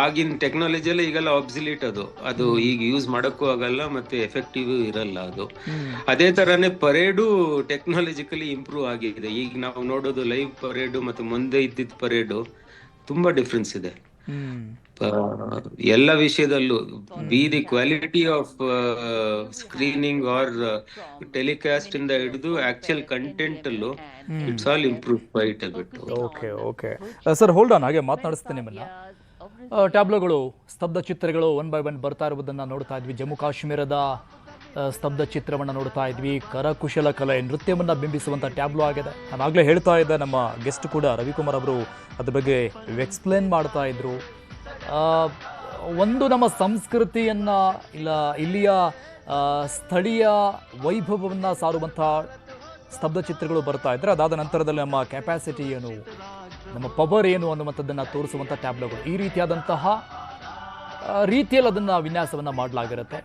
ಆಗಿನ ಟೆಕ್ನಾಲಜಿ ಎಲ್ಲ ಈಗೆಲ್ಲ ಆಬ್ಸಿಲೀಟ್. ಅದು ಈಗ ಯೂಸ್ ಮಾಡಕ್ಕೂ ಆಗಲ್ಲ, ಮತ್ತೆ ಎಫೆಕ್ಟಿವ್ ಇರಲ್ಲ ಅದು. ಅದೇ ತರಾನೇ ಪರೇಡು ಟೆಕ್ನಾಲಜಿಕಲಿ ಇಂಪ್ರೂವ್ ಆಗಿದೆ. ಈಗ ನಾವು ನೋಡೋದು ಲೈವ್ ಪರೇಡು ಮತ್ತೆ ಮುಂದೆ ಇದ್ದಿದ್ದ ಪರೇಡು ತುಂಬಾ ಡಿಫ್ರೆನ್ಸ್ ಇದೆ. ಎಲ್ಲ ವಿಷಯದಲ್ಲೂ be the quality of screening or telecast ಇಂದ ಹಿಡಿದು ಆಕ್ಚುಯಲ್ ಕಂಟೆಂಟ್ ಅಲ್ಲೂ it's all improve quite a bit. Okay okay sir, hold on, ಹಾಗೆ ಮಾತನಾಡಿಸ್ತೇನೆ ನಿಮ್ಮನ್ನ. ಟ್ಯಾಬ್ಲೋಗಳು, ಸ್ತಬ್ಧ ಚಿತ್ರಗಳು ಒನ್ ಬೈ ಒನ್ ಬರ್ತಾ ಇರುವುದನ್ನು ನೋಡ್ತಾ ಇದ್ವಿ. ಜಮ್ಮು ಕಾಶ್ಮೀರದ ಸ್ತಬ್ಧ ಚಿತ್ರವನ್ನು ನೋಡ್ತಾ ಇದ್ವಿ. ಕರಕುಶಲ ಕಲೆ, ನೃತ್ಯವನ್ನು ಬಿಂಬಿಸುವಂಥ ಟ್ಯಾಬ್ಲೋ ಆಗಿದೆ. ನಾನು ಆಗಲೇ ಹೇಳ್ತಾ ಇದ್ದೆ, ನಮ್ಮ ಗೆಸ್ಟ್ ಕೂಡ ರವಿಕುಮಾರ್ ಅವರು ಅದ್ರ ಬಗ್ಗೆ ಎಕ್ಸ್ಪ್ಲೇನ್ ಮಾಡ್ತಾ ಇದ್ರು. ಒಂದು ನಮ್ಮ ಸಂಸ್ಕೃತಿಯನ್ನು ಇಲ್ಲ ಇಲ್ಲಿಯ ಸ್ಥಳೀಯ ವೈಭವವನ್ನು ಸಾರುವಂಥ ಸ್ತಬ್ಧ ಚಿತ್ರಗಳು ಬರ್ತಾ ಇದ್ದರೆ, ಅದಾದ ನಂತರದಲ್ಲಿ ನಮ್ಮ ಕೆಪಾಸಿಟಿ ಏನು, ನಮ್ಮ ಪವರ್ ಏನು ಅನ್ನುವಂಥದ್ದನ್ನು ತೋರಿಸುವಂಥ ಟ್ಯಾಬ್ಲೋಗಳು. ಈ ರೀತಿಯಾದಂತಹ ರೀತಿಯಲ್ಲಿ ಅದನ್ನು ವಿನ್ಯಾಸವನ್ನು ಮಾಡಲಾಗಿರುತ್ತೆ.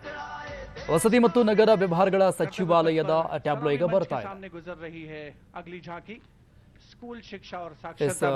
ವಸತಿ ಮತ್ತು ನಗರ ವ್ಯವಹಾರಗಳ ಸಚಿವಾಲಯದ ಟ್ಯಾಬ್ಲೋ ಈಗ ಬರ್ತಾ ಇದೆ. गुजर रही है अगली झांकी स्कूल शिक्षा और साक्षरता